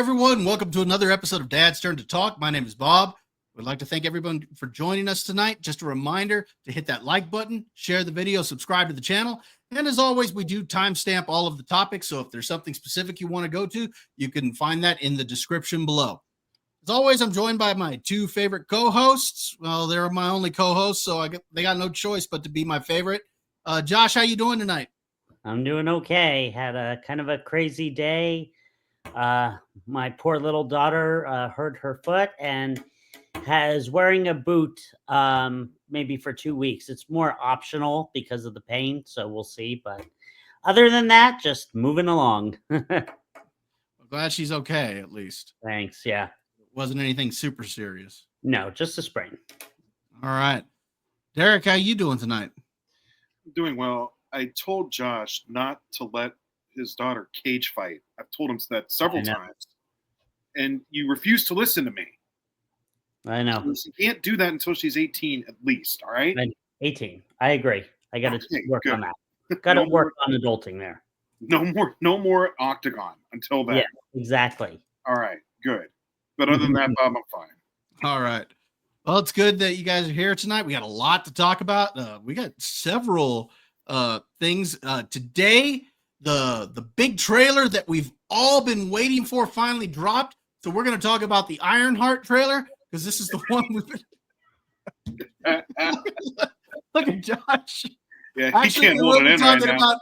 everyone. Welcome to another episode of Dad's Turn to Talk. My name is Bob. We'd like to thank everyone for joining us tonight. Just a reminder to hit that like button, share the video, subscribe to the channel. And as always, we do timestamp all of the topics. So if there's something specific you want to go to, you can find that in the description below. As always, I'm joined by my two favorite co-hosts. Well, they're my only co-hosts, so they got no choice but to be my favorite. Josh, how you doing tonight? I'm doing okay. Had a kind of a crazy day. My poor little daughter hurt her foot and is wearing a boot maybe for 2 weeks. It's more optional because of the pain, so we'll see. But other than that, just moving along. I'm glad she's okay, at least. Thanks, yeah. Wasn't anything super serious. No, just a sprain. All right. Derek, how you doing tonight? Doing well. I told Josh not to let his daughter cage fight. I've told him that several times. And you refuse to listen to me. I know. So she can't do that until she's 18 at least, all right? 18. I agree. I got to work on that. Got to work on adulting there. No more octagon until then. Yeah, exactly. All right, good. But other than that, Bob, I'm fine. All right. Well, it's good that you guys are here tonight. We got a lot to talk about. We got several things today. The big trailer that we've all been waiting for finally dropped. So we're going to talk about the Ironheart trailer because this is the one we've been. Look at Josh. Yeah, he can't hold it in right now.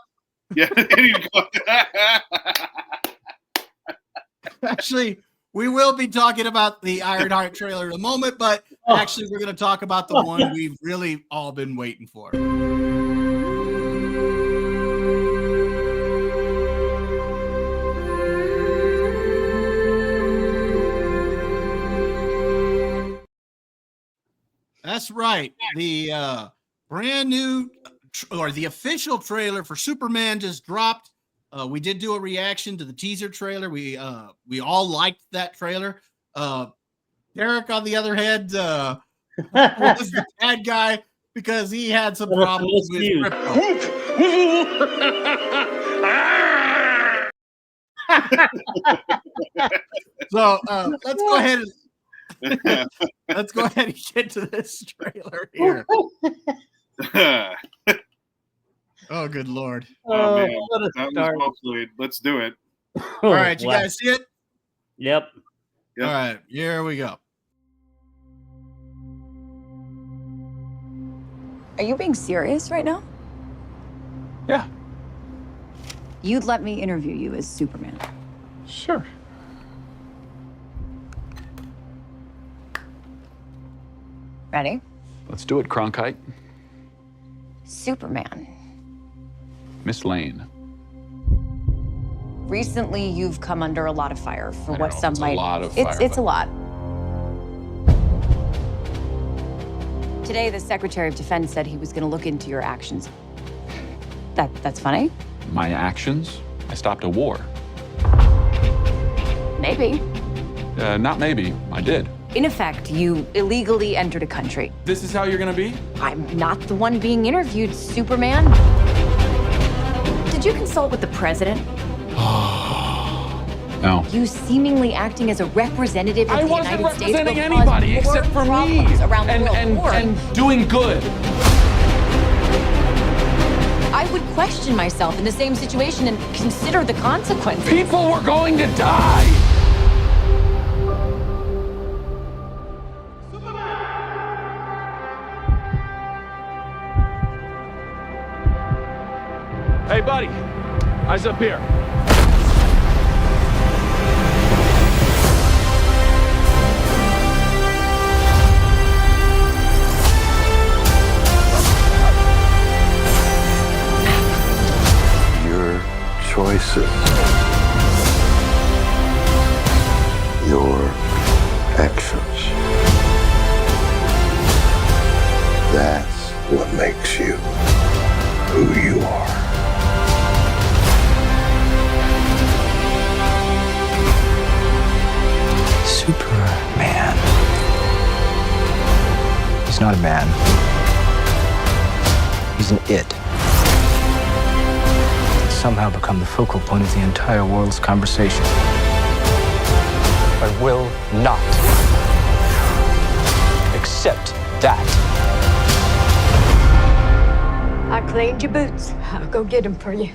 Actually, we will be talking about the Ironheart trailer in a moment, but actually, we're going to talk about the one we've really all been waiting for. That's right. The brand new or the official trailer for Superman just dropped. We did do a reaction to the teaser trailer. We all liked that trailer. Derek, on the other hand, was the bad guy because he had some problems with crypto. So let's go ahead and get to this trailer here. Oh, good Lord. Oh, man. That was well played. Let's do it. All right. You guys see it? Yep. All right. Here we go. Are you being serious right now? Yeah. You'd let me interview you as Superman. Sure. Ready? Let's do it, Cronkite. Superman. Miss Lane. Recently, you've come under a lot of fire for what some might. A lot of fire. It's a lot. Today, the Secretary of Defense said he was going to look into your actions. That's funny? My actions? I stopped a war. Maybe. Not maybe. I did. In effect, you illegally entered a country. This is how you're gonna be? I'm not the one being interviewed, Superman. Did you consult with the president? No. You seemingly acting as a representative of the United States. I wasn't representing anybody except for me. Around the world. And doing good. I would question myself in the same situation and consider the consequences. People were going to die. Hey, buddy. Eyes up here. Your choices. Your actions. That's what makes you who you are. Superman. He's not a man. He's an it. He's somehow become the focal point of the entire world's conversation. I will not accept that. I cleaned your boots. I'll go get them for you.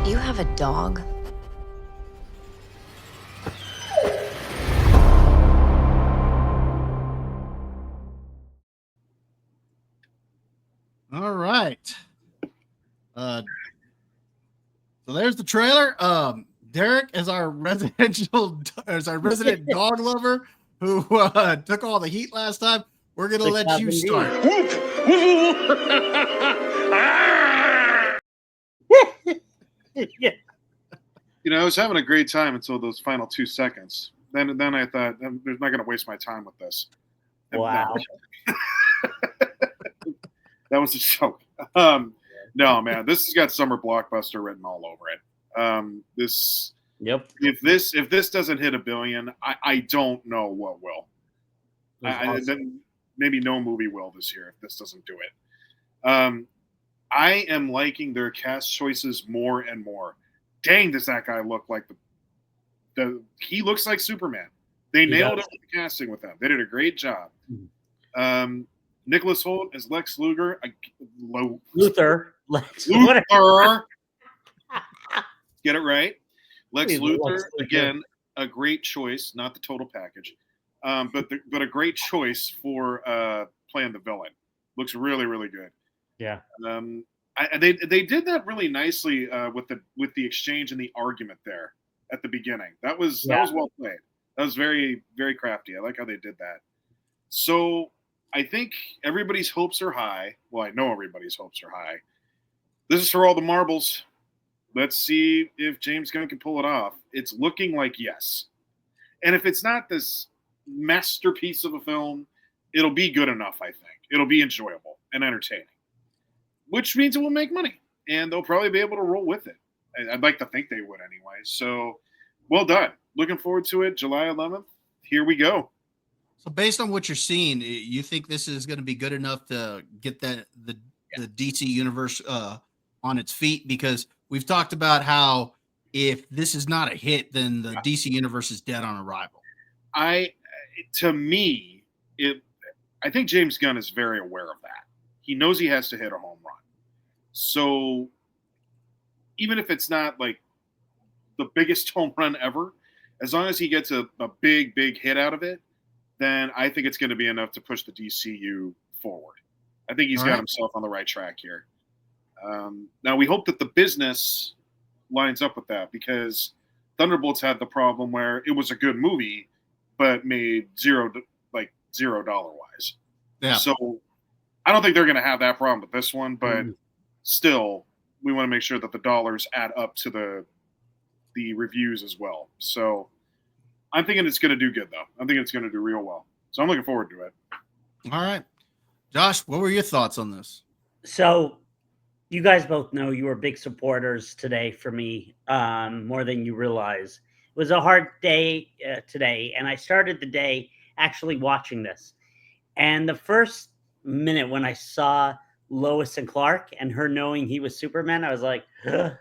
You have a dog? All right. So there's the trailer. Derek is our resident dog lover who took all the heat last time. We're gonna let you start. Yeah. You know, I was having a great time until those final 2 seconds. Then I thought, I'm not going to waste my time with this. Wow. That was a joke. No, man, this has got summer blockbuster written all over it. This, Yep. if this doesn't hit $1 billion, I don't know what will. Then maybe no movie will this year if this doesn't do it. I am liking their cast choices more and more. Dang, does that guy look like he looks like Superman. They nailed it with the casting with him. They did a great job. Nicholas Hoult as Lex Luthor. Luthor. Luthor. Get it right. Lex Lex Luthor, Luthor. again, a great choice, not the total package, but a great choice for playing the villain. Looks really, really good. Yeah. They did that really nicely with the exchange and the argument there at the beginning. That was well played. That was very, very crafty. I like how they did that. So I think everybody's hopes are high. Well, I know everybody's hopes are high. This is for all the marbles. Let's see if James Gunn can pull it off. It's looking like yes. And if it's not this masterpiece of a film, it'll be good enough, I think. It'll be enjoyable and entertaining, which means it will make money, and they'll probably be able to roll with it. I'd like to think they would anyway. So, well done. Looking forward to it. July 11th. Here we go. So based on what you're seeing, you think this is going to be good enough to get the DC universe on its feet? Because we've talked about how if this is not a hit, then the DC universe is dead on arrival. I think James Gunn is very aware of that. He knows he has to hit a home run. So even if it's not like the biggest home run ever, as long as he gets a big, big hit out of it, then I think it's going to be enough to push the DCU forward. I think he's got himself on the right track here. Now, we hope that the business lines up with that, because Thunderbolts had the problem where it was a good movie, but made $0 wise. Yeah. So I don't think they're going to have that problem with this one, but still, we want to make sure that the dollars add up to the reviews as well. So I'm thinking it's going to do good, though. I'm thinking it's going to do real well. So I'm looking forward to it. All right. Josh, what were your thoughts on this? So you guys both know you were big supporters today for me, more than you realize. It was a hard day today, and I started the day actually watching this. And the first minute when I saw Lois and Clark and her knowing he was Superman, I was like, ugh.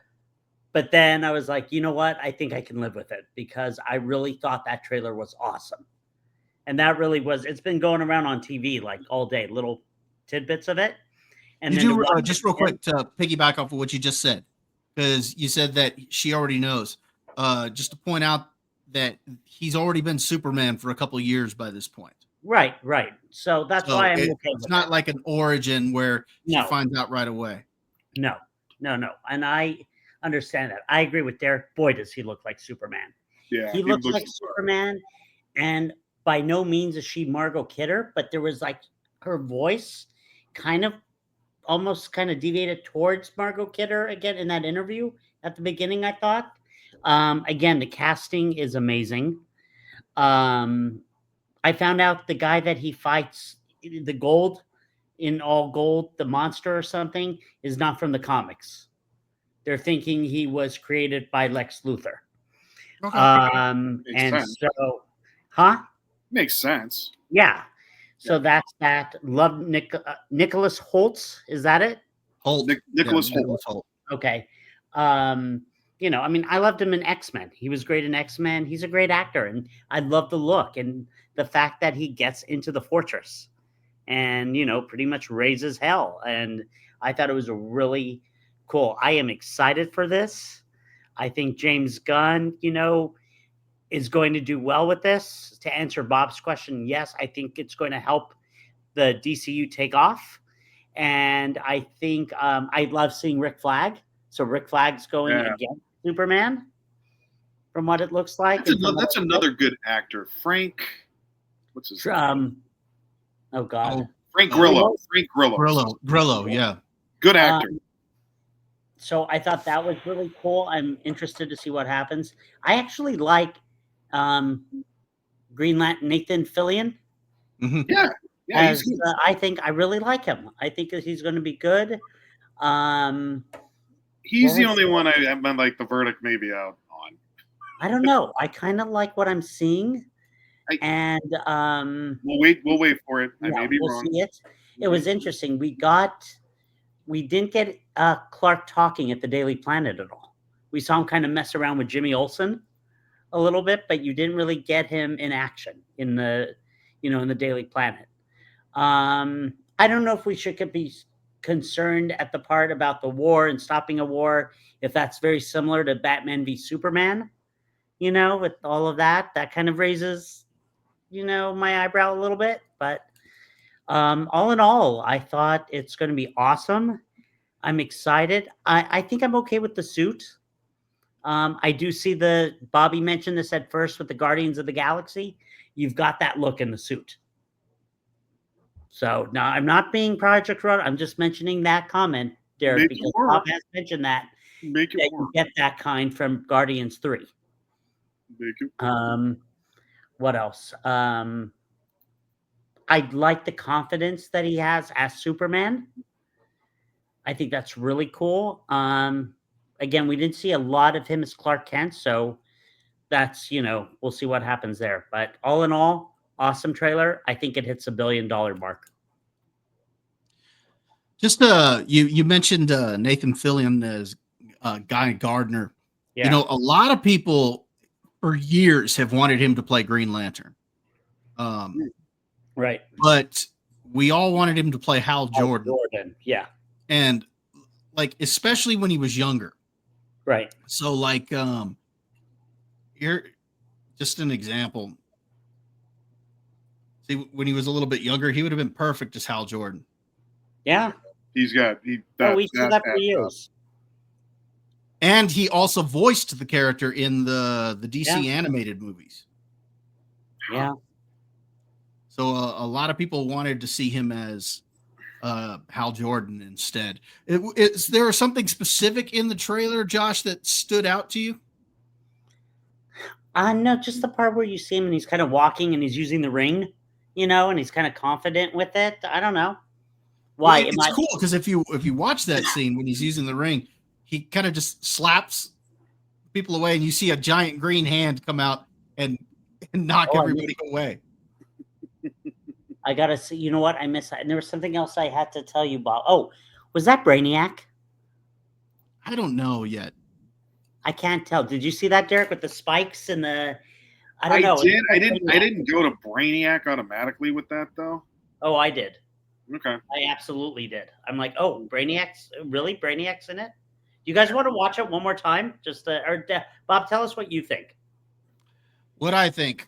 But then I was like, you know what? I think I can live with it, because I really thought that trailer was awesome. And that really was, it's been going around on TV like all day, little tidbits of it. And Did then you just real quick to piggyback off of what you just said, because you said that she already knows, just to point out that he's already been Superman for a couple of years by this point. Right. So that's why I'm okay with it's not like an origin where she No. finds out right away. No. And I understand that. I agree with Derek. Boy, does he look like Superman. Yeah, He looks like Superman, and by no means is she Margot Kidder, but there was like her voice almost deviated towards Margot Kidder again in that interview at the beginning, I thought. Again, the casting is amazing. I found out the guy that he fights, the Gold in all gold, the monster or something, is not from the comics. They're thinking he was created by Lex Luthor. Okay. And sense. so, huh? Makes sense. Yeah. So that's that. Love Nicholas Holtz. Is that it? Holt. Nicholas Yeah, Holt. Okay. I mean, I loved him in X-Men. He was great in X-Men. He's a great actor, and I love the look and the fact that he gets into the fortress and, pretty much raises hell. And I thought it was a really cool. I am excited for this. I think James Gunn, is going to do well with this. To answer Bob's question, yes, I think it's going to help the DCU take off. And I think I love seeing Rick Flag. So Rick Flag's going against Superman, from what it looks like. That's another good actor. Frank, what's his name? Oh, God. Frank Grillo. Frank Grillo, yeah. Good actor. So I thought that was really cool. I'm interested to see what happens. I actually like Green Lantern, Nathan Fillion. Mm-hmm. Yeah. I think I really like him. I think that he's going to be good. He's the only one I've been like the verdict may be out on. I don't know. I kind of like what I'm seeing. And we'll wait for it. I may be we'll wrong. See it. It was interesting. We didn't get Clark talking at the Daily Planet at all. We saw him kind of mess around with Jimmy Olsen a little bit, but you didn't really get him in action in the Daily Planet. I don't know if we should be concerned at the part about the war and stopping a war, if that's very similar to Batman v Superman, with all of that kind of raises, my eyebrow a little bit. But all in all, I thought it's going to be awesome. I'm excited. I think I'm okay with the suit. I do see Bobby mentioned this at first with the Guardians of the Galaxy. You've got that look in the suit. So now I'm not being Project Run. I'm just mentioning that comment, Derek, because Bob has mentioned that. Make it work. You get that kind from Guardians 3. Make it what else? I like the confidence that he has as Superman. I think that's really cool. Again, we didn't see a lot of him as Clark Kent, so that's, we'll see what happens there. But all in all, awesome trailer. I think it hits $1 billion mark. Just you mentioned Nathan Fillion as Guy Gardner. Yeah. A lot of people for years have wanted him to play Green Lantern. Right. But we all wanted him to play Hal Jordan. Yeah. And especially when he was younger. Right. So here, just an example. See, when he was a little bit younger, he would have been perfect as Hal Jordan. Yeah. We've seen that for years. And he also voiced the character in the DC animated movies. Yeah. So a lot of people wanted to see him as Hal Jordan instead. Is there something specific in the trailer, Josh, that stood out to you? No, just the part where you see him and he's kind of walking and he's using the ring, and he's kind of confident with it. I don't know. Why? Well, it's cool because if you watch that scene when he's using the ring, he kind of just slaps people away and you see a giant green hand come out and knock everybody away. I gotta see. You know what? I missed that. And there was something else I had to tell you about. Oh, was that Brainiac? I don't know yet. I can't tell. Did you see that, Derek, with the spikes and the? I don't know. I didn't go to Brainiac automatically with that though. Oh, I did. Okay. I absolutely did. I'm like, oh, Brainiac's in it. You guys want to watch it one more time? Bob, tell us what you think. What I think.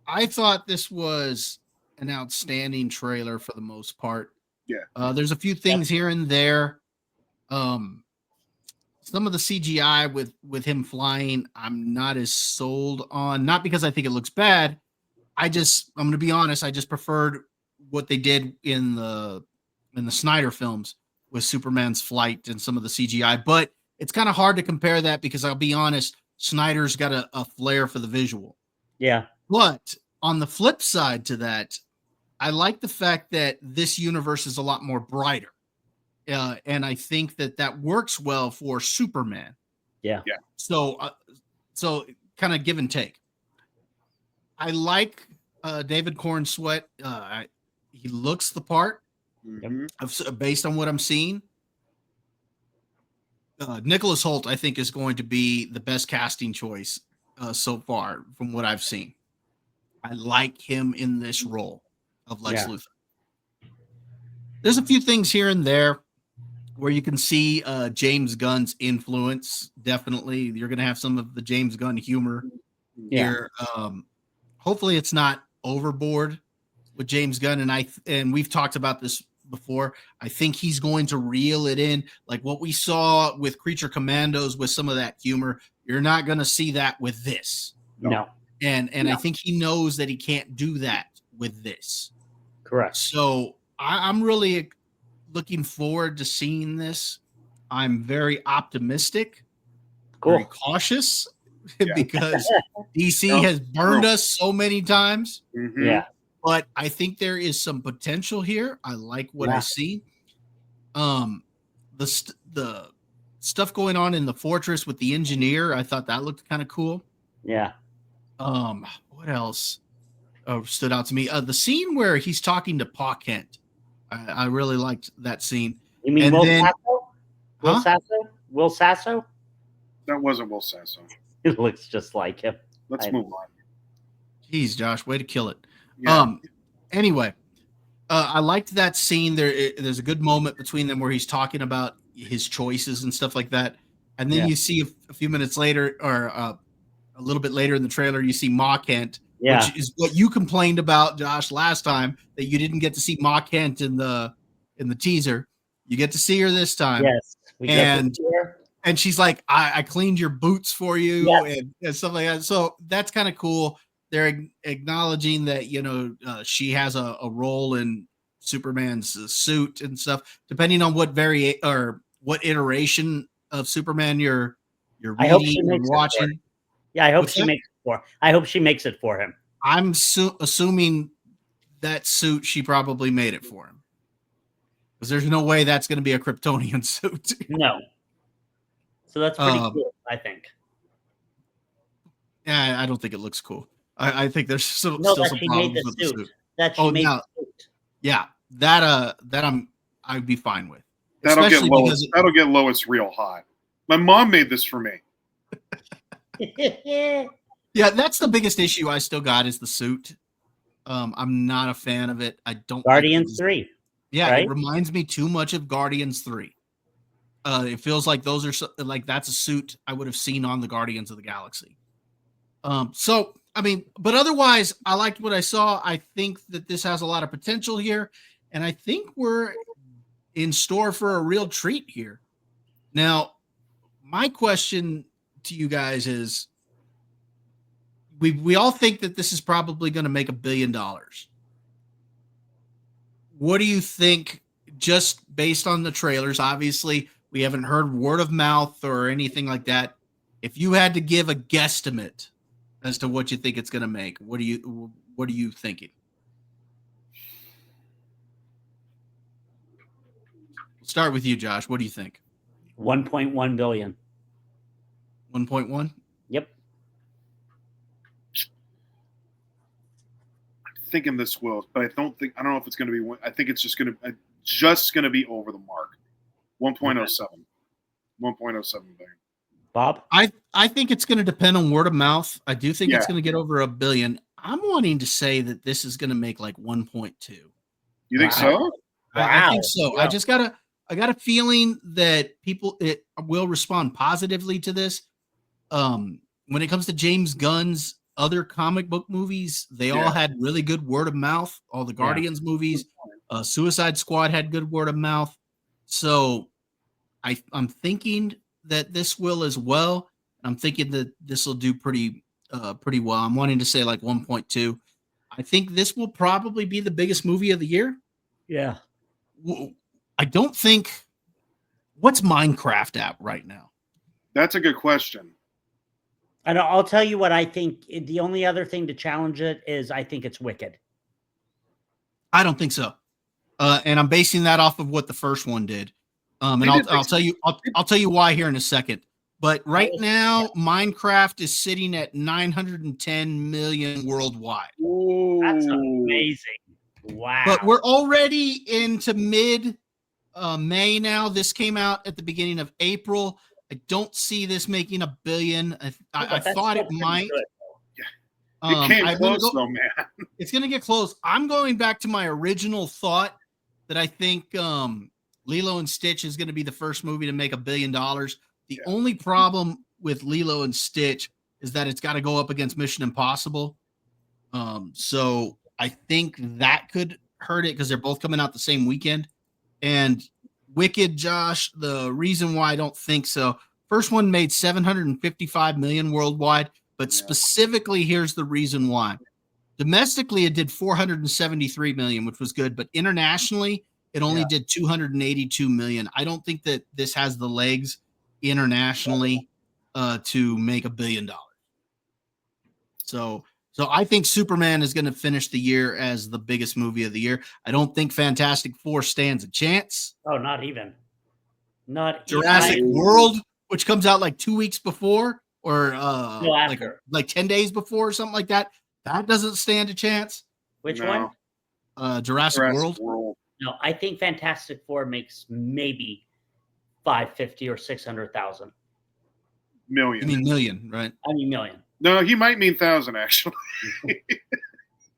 I thought this was an outstanding trailer for the most part. Yeah. There's a few things here and there. Some of the CGI with him flying, I'm not as sold on. Not because I think it looks bad. I'm going to be honest. I just preferred what they did in the Snyder films with Superman's flight and some of the CGI. But it's kind of hard to compare that because I'll be honest, Snyder's got a flair for the visual. Yeah. But on the flip side to that, I like the fact that this universe is a lot more brighter. And I think that works well for Superman. Yeah. So, kind of give and take. I like David Corn Sweat. He looks the part based on what I'm seeing. Nicholas Hoult, I think, is going to be the best casting choice so far from what I've seen. I like him in this role of Lex Luthor. There's a few things here and there where you can see James Gunn's influence. Definitely, you're going to have some of the James Gunn humor here. Hopefully, it's not overboard with James Gunn, and we've talked about this before. I think he's going to reel it in, like what we saw with Creature Commandos with some of that humor. You're not going to see that with this. No. And I think he knows that he can't do that with this. Correct. So I'm really looking forward to seeing this. I'm very optimistic, very cautious because DC has burned us so many times. Yeah. But I think there is some potential here. I like what I see. The stuff going on in the fortress with the engineer, I thought that looked kind of cool. Yeah. What else stood out to me? The scene where he's talking to Pa Kent. I really liked that scene. You mean Will Sasso? Will Sasso? Will Sasso? That wasn't Will Sasso. It looks just like him. Let's move on. Jeez, Josh, way to kill it. Yeah. Anyway, I liked that scene. There's a good moment between them where he's talking about his choices and stuff like that. And then you see a few minutes later, or a little bit later in the trailer, you see Ma Kent, which is what you complained about, Josh, last time, that you didn't get to see Ma Kent in the teaser. You get to see her this time. Yes. And she's like, I cleaned your boots for you and stuff like that. So that's kind of cool. They're acknowledging that, she has a role in Superman's suit and stuff, depending on what what iteration of Superman you're reading and watching. Yeah, I hope she makes it for him. I'm assuming that suit, she probably made it for him. Because there's no way that's going to be a Kryptonian suit. No. So that's pretty cool, I think. Yeah, I don't think it looks cool. I think there's still some problems with the suit. That she made the suit. Yeah, that I'd be fine with. That'll get Lois real hot. My mom made this for me. Yeah, that's the biggest issue I still got is the suit. I'm not a fan of it. I don't. Guardians 3. Yeah, right? It reminds me too much of Guardians 3. It feels like those are like that's a suit I would have seen on the Guardians of the Galaxy. So I mean, but otherwise, I liked what I saw. I think that this has a lot of potential here, and I think we're in store for a real treat here. Now, my question to you guys is: we all think that this is probably going to make $1 billion. What do you think? Just based on the trailers, obviously, we haven't heard word of mouth or anything like that. If you had to give a guesstimate as to what you think it's going to make, what are you thinking? We'll start with you, Josh. What do you think? 1.1 billion. 1.1? Yep. I'm thinking this will, but I don't know if it's going to be. I think it's just going to be over the mark. 1.07. 1.07 billion. Bob? I think it's going to depend on word of mouth. I do think it's going to get over $1 billion. I'm wanting to say that this is going to make like 1.2. You think so? I think so. Yeah. I got a feeling that it will respond positively to this. When it comes to James Gunn's other comic book movies, they all had really good word of mouth. All the Guardians movies, Suicide Squad had good word of mouth. So I'm thinking that this will as well. I'm thinking that this will do pretty well. I'm wanting to say like 1.2. I think this will probably be the biggest movie of the year. Yeah. I don't think. What's Minecraft at right now? That's a good question. And I'll tell you what I think. The only other thing to challenge it is I think it's Wicked. I don't think so. And I'm basing that off of what the first one did. And I'll tell you why here in a second. But right now, Minecraft is sitting at 910 million worldwide. Ooh. That's amazing. Wow. But we're already into mid May now. This came out at the beginning of April. I don't see this making $1 billion. I thought it might. It came close, though, man. It's going to get close. I'm going back to my original thought that I think Lilo and Stitch is going to be the first movie to make $1 billion. The only problem with Lilo and Stitch is that it's got to go up against Mission Impossible. So I think that could hurt it because they're both coming out the same weekend. And Wicked, Josh, the reason why I don't think so, first one made 755 million worldwide, but specifically here's the reason why. Domestically, it did 473 million, which was good, but internationally, it only did 282 million. I don't think that this has the legs internationally to make $1 billion. So I think Superman is going to finish the year as the biggest movie of the year. I don't think Fantastic Four stands a chance. Oh, not even. Jurassic World, which comes out like 2 weeks before, or like 10 days before, or something like that. That doesn't stand a chance. Which one? Jurassic World. No, I think Fantastic Four makes maybe 550 or 600,000. Million. You mean million, right? I mean million. No, he might mean 1,000 actually.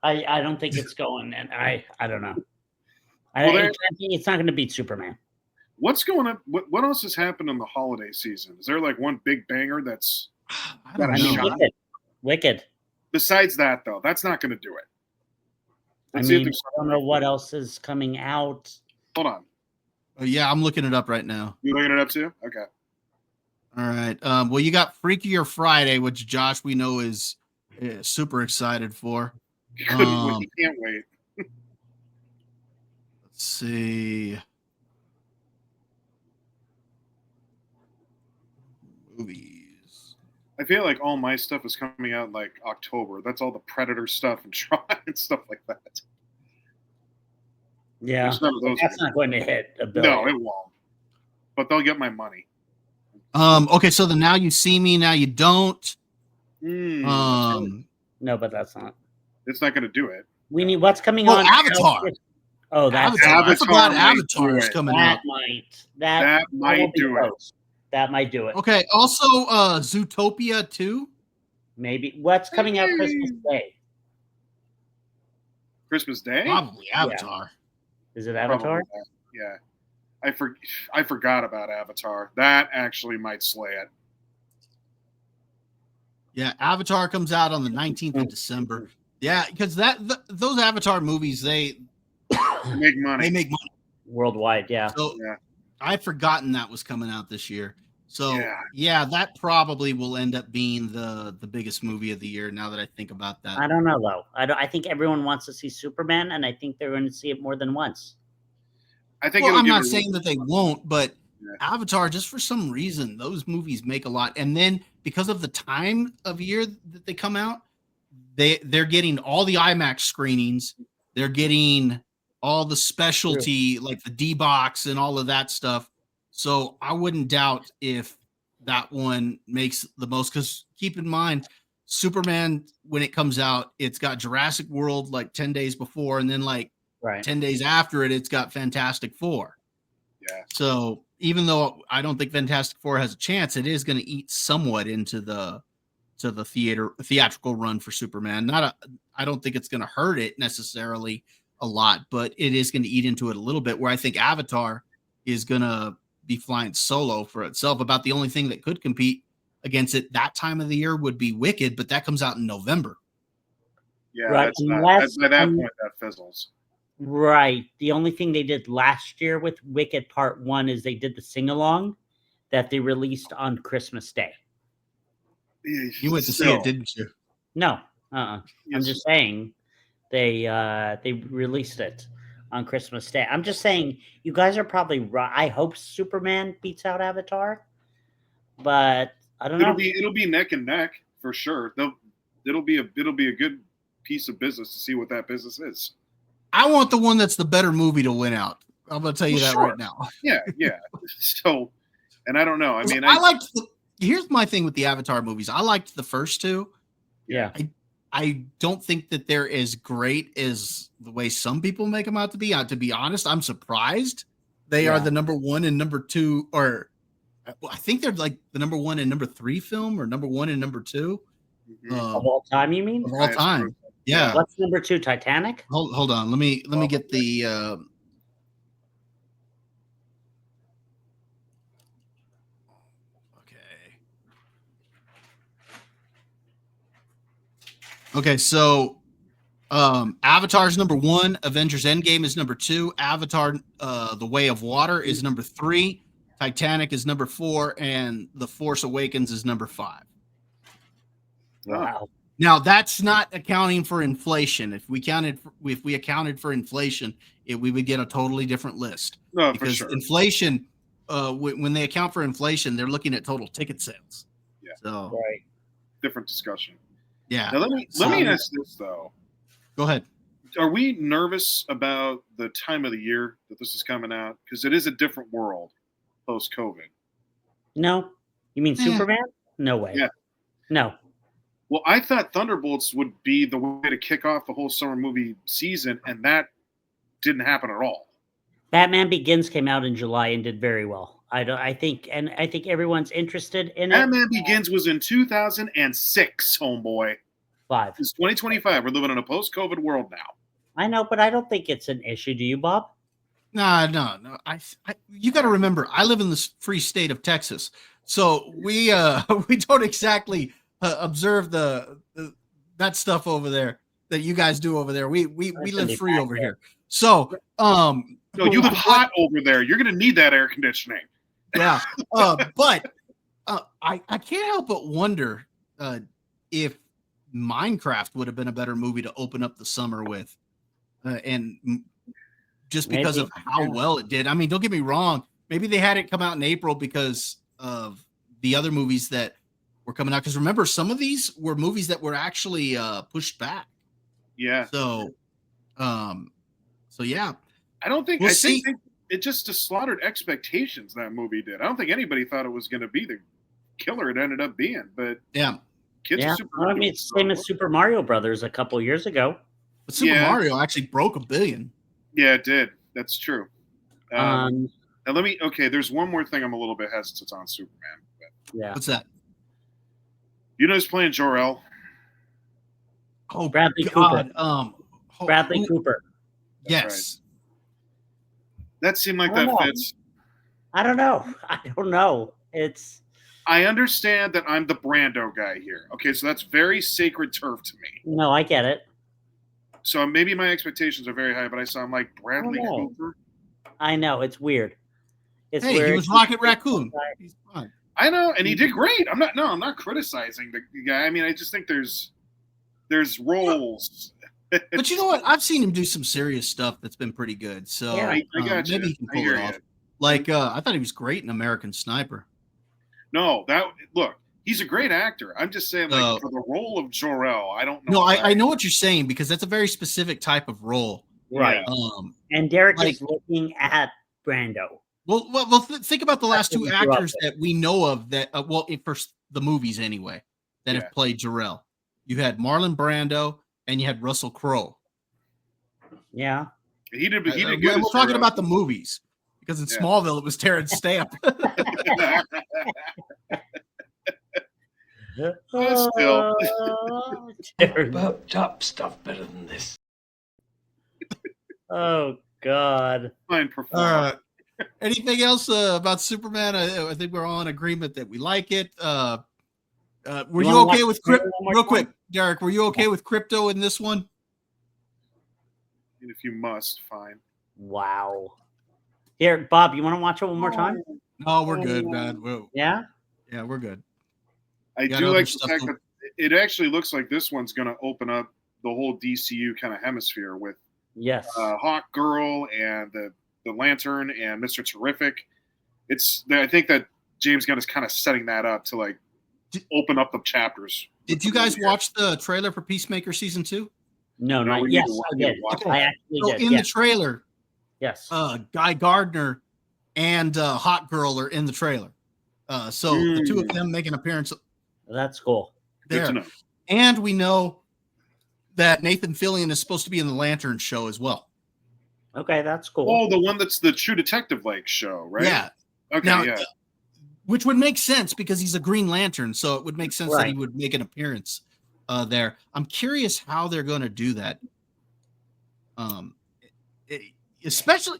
I don't think it's going, and I don't know. It's not going to beat Superman. What's going on? What else has happened in the holiday season? Is there like one big banger that's I don't know. Wicked. Besides that, though, that's not going to do it. I don't know what else is coming out. Hold on. Oh, yeah, I'm looking it up right now. You looking it up too? Okay. All right. Well, you got Freakier Friday, which Josh we know is super excited for. He can't wait. Let's see. Movies. I feel like all my stuff is coming out in like October. That's all the Predator stuff and Tron and stuff like that. Yeah, that's not going to hit $1 billion. No, it won't. But they'll get my money. Okay, so the Now You See Me, Now You Don't. No, but that's not. It's not going to do it. We need what's coming on. Avatar. Oh, that's Avatar. I forgot Avatar is coming out. That might do it. That might do it. Okay. Also, Zootopia 2. Maybe. What's coming out Christmas Day? Christmas Day? Probably Avatar. Yeah. Is it Avatar? Yeah. I forgot about Avatar. That actually might slay it. Yeah, Avatar comes out on the 19th of December. Yeah, because those Avatar movies, they make money. They make money worldwide. Yeah. So I'd forgotten that was coming out this year. So yeah, that probably will end up being the biggest movie of the year. Now that I think about that, I don't know though. I think everyone wants to see Superman, and I think they're going to see it more than once. I think. Well, I'm not saying that they won't, but Avatar, just for some reason, those movies make a lot, and then because of the time of year that they come out, they're getting all the IMAX screenings. They're getting all the specialty, like the D-Box and all of that stuff. So I wouldn't doubt if that one makes the most, because keep in mind, Superman, when it comes out, it's got Jurassic World like 10 days before, and then like 10 days after it, it's got Fantastic Four. Yeah. So even though I don't think Fantastic Four has a chance, it is going to eat somewhat into the theatrical run for Superman. I don't think it's going to hurt it necessarily a lot, but it is going to eat into it a little bit, where I think Avatar is going to be flying solo for itself. About the only thing that could compete against it that time of the year would be Wicked, but that comes out in November. Yeah, by that point that fizzles. Right. The only thing they did last year with Wicked Part 1 is they did the sing-along that they released on Christmas Day. You went to see it, didn't you? No. I'm just saying they released it on Christmas Day. I'm just saying you guys are probably right. I hope Superman beats out Avatar, but I don't know. It'll be neck and neck for sure. It'll be a good piece of business to see what that business is. I want the one that's the better movie to win out. I'm gonna tell you that right now. Yeah. So, and I don't know. I mean, I liked here's my thing with the Avatar movies. I liked the first two. Yeah. I don't think that they're as great as the way some people make them out to be. To be honest, I'm surprised they are the number 1 and number 2, or I think they're like the number 1 and number 3 film, or number 1 and number 2 of all time. You mean of all time? Yeah. What's number 2? Titanic. Hold on. Let me get the. Okay, so Avatar's number 1, Avengers Endgame is number 2, Avatar The Way of Water is number 3, Titanic is number 4, and The Force Awakens is number 5. Wow. Now that's not accounting for inflation. If we accounted for inflation, we would get a totally different list. No, because for sure. Inflation, when they account for inflation, they're looking at total ticket sales. Yeah. So Right. Different discussion. Yeah. Now, let me ask this though. Go ahead. Are we nervous about the time of the year that this is coming out? Because it is a different world post-COVID. No. You mean Superman? No way. Yeah. No. Well, I thought Thunderbolts would be the way to kick off the whole summer movie season, and that didn't happen at all. Batman Begins came out in July and did very well. I think everyone's interested in it. Batman Begins was in 2006, homeboy. 5. It's 2025. We're living in a post-COVID world now. I know, but I don't think it's an issue. Do you, Bob? No. You got to remember, I live in the free state of Texas, so we don't exactly observe that stuff over there that you guys do over there. We live free over here. So no, you live hot over there. You're going to need that air conditioning. Yeah, but I can't help but wonder if Minecraft would have been a better movie to open up the summer with, and just because of how well it did. I mean, don't get me wrong. Maybe they had it come out in April because of the other movies that were coming out. Because remember, some of these were movies that were actually pushed back. Yeah. So yeah. I don't think. We'll I see. think it just slaughtered expectations. That movie did. I don't think anybody thought it was going to be the killer it ended up being. But yeah, kids are super. Well, I mean, it's the same as Super Mario Brothers a couple years ago. But Super Mario actually broke $1 billion. Yeah, it did. That's true. Um, Now let me. Okay, there's one more thing I'm a little bit hesitant on Superman. But Yeah. What's that? you know who's playing Jor-El? Oh, Bradley God. Cooper. Bradley Cooper. Yes. That seemed like I don't that know. fits. I don't know. It's I understand that I'm the Brando guy here. Okay, so that's very sacred turf to me. no, I get it. So maybe my expectations are very high, but I saw him like Bradley know. Cooper. I know it's weird. It's Hey, weird. he was Rocket Raccoon. He's fine. I know, and he did great. I'm not criticizing the guy. I mean, I just think there's roles. But you know what? I've seen him do some serious stuff that's been pretty good. So Yeah, I got you. maybe he can I pull hear it you. off. Like I thought he was great in American Sniper. No, look, he's a great actor. I'm just saying, like for the role of Jor-El, I don't know. No, I know what you're saying because that's a very specific type of role. Right. Yeah. And Derek like- is looking at Brando. Well, think about the last That's two what you actors that we know of that, for the movies anyway, that Yeah. have played Jor-El. You had Marlon Brando and you had Russell Crowe. Yeah. He did good. We're as talking Jor-El. about the movies because in Yeah. Smallville it was Terrence Stamp. Still. Top stuff better than this. Oh God. Fine performance. Anything else about Superman? I think we're all in agreement that we like it. Were You you wanna okay watch with the trailer crypto? one more Real time? quick, Derek, were you okay with crypto in this one? If you must, fine. Wow. Here, Bob, you want to watch it one more time? No, we're good, man. Yeah. Yeah, we're good. I Got do other like the stuff fact to- that it actually looks like this one's going to open up the whole DCU kind of hemisphere with Yes. Hawk Girl and the Lantern and Mr. Terrific. I think that James Gunn is kind of setting that up to like open up the chapters. Did you guys watch the trailer for Peacemaker season 2? No, No, not we need yes, to I we need to did. watch I actually So did. in Yeah. the trailer, Yes. Guy Gardner and Hot Girl are in the trailer. So the two of them make an appearance That's cool. Good to there. know. And we know that Nathan Fillion is supposed to be in the Lantern show as well. Okay, that's cool. Oh, the one that's the True Detective like show, right? Yeah. Okay, Now, yeah. which would make sense because he's a Green Lantern, so it would make sense that he Right. would make an appearance there. I'm curious how they're going to do that. Especially,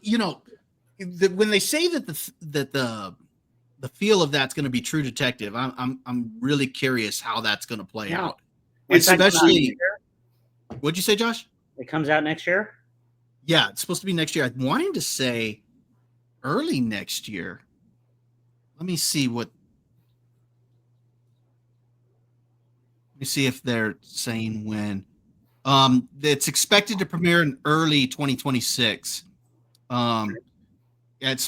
when they say that the feel of that's going to be True Detective, I'm really curious how that's going to play Yeah. out. It's Especially, what'd you say, Josh? It comes out next year. Yeah, it's supposed to be next year. I'm wanting to say early next year. Let me see if they're saying when. It's expected to premiere in early 2026. Yeah, it's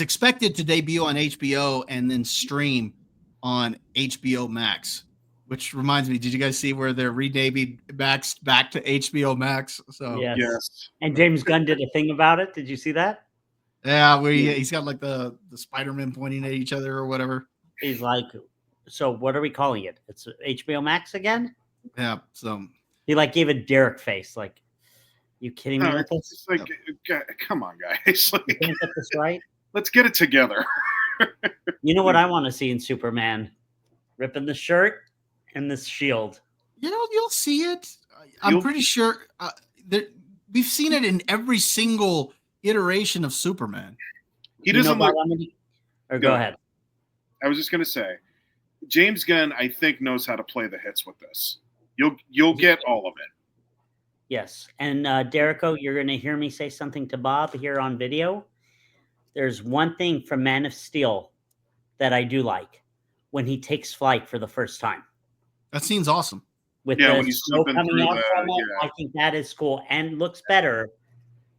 expected to debut on HBO and then stream on HBO Max. Which reminds me, did you guys see where they're renaming Max back to HBO Max? So Yes. And James Gunn did a thing about it. Did you see that? yeah, where he's got like the Spider-Man pointing at each other or whatever. He's like, so what are we calling it? It's HBO Max again? Yeah, so He like gave a Derek face, like, you kidding me No, with it's this? just like, come on, guys. You Like, can't get this right. let's get it together. You know what I want to see in Superman? Ripping the shirt and this shield. you'll see it. I'm pretty sure we've seen it in every single iteration of Superman. He You know doesn't what look. I'm gonna- Or go ahead. I was just gonna say, James Gunn, I think, knows how to play the hits with this. You'll get all of it. Yes. And Derico, you're going to hear me say something to Bob here on video. There's one thing from Man of Steel that I do like when he takes flight for the first time. That scene's awesome. With Yeah, the when he's snow slipping coming through out from it, yeah. I think that is cool and looks better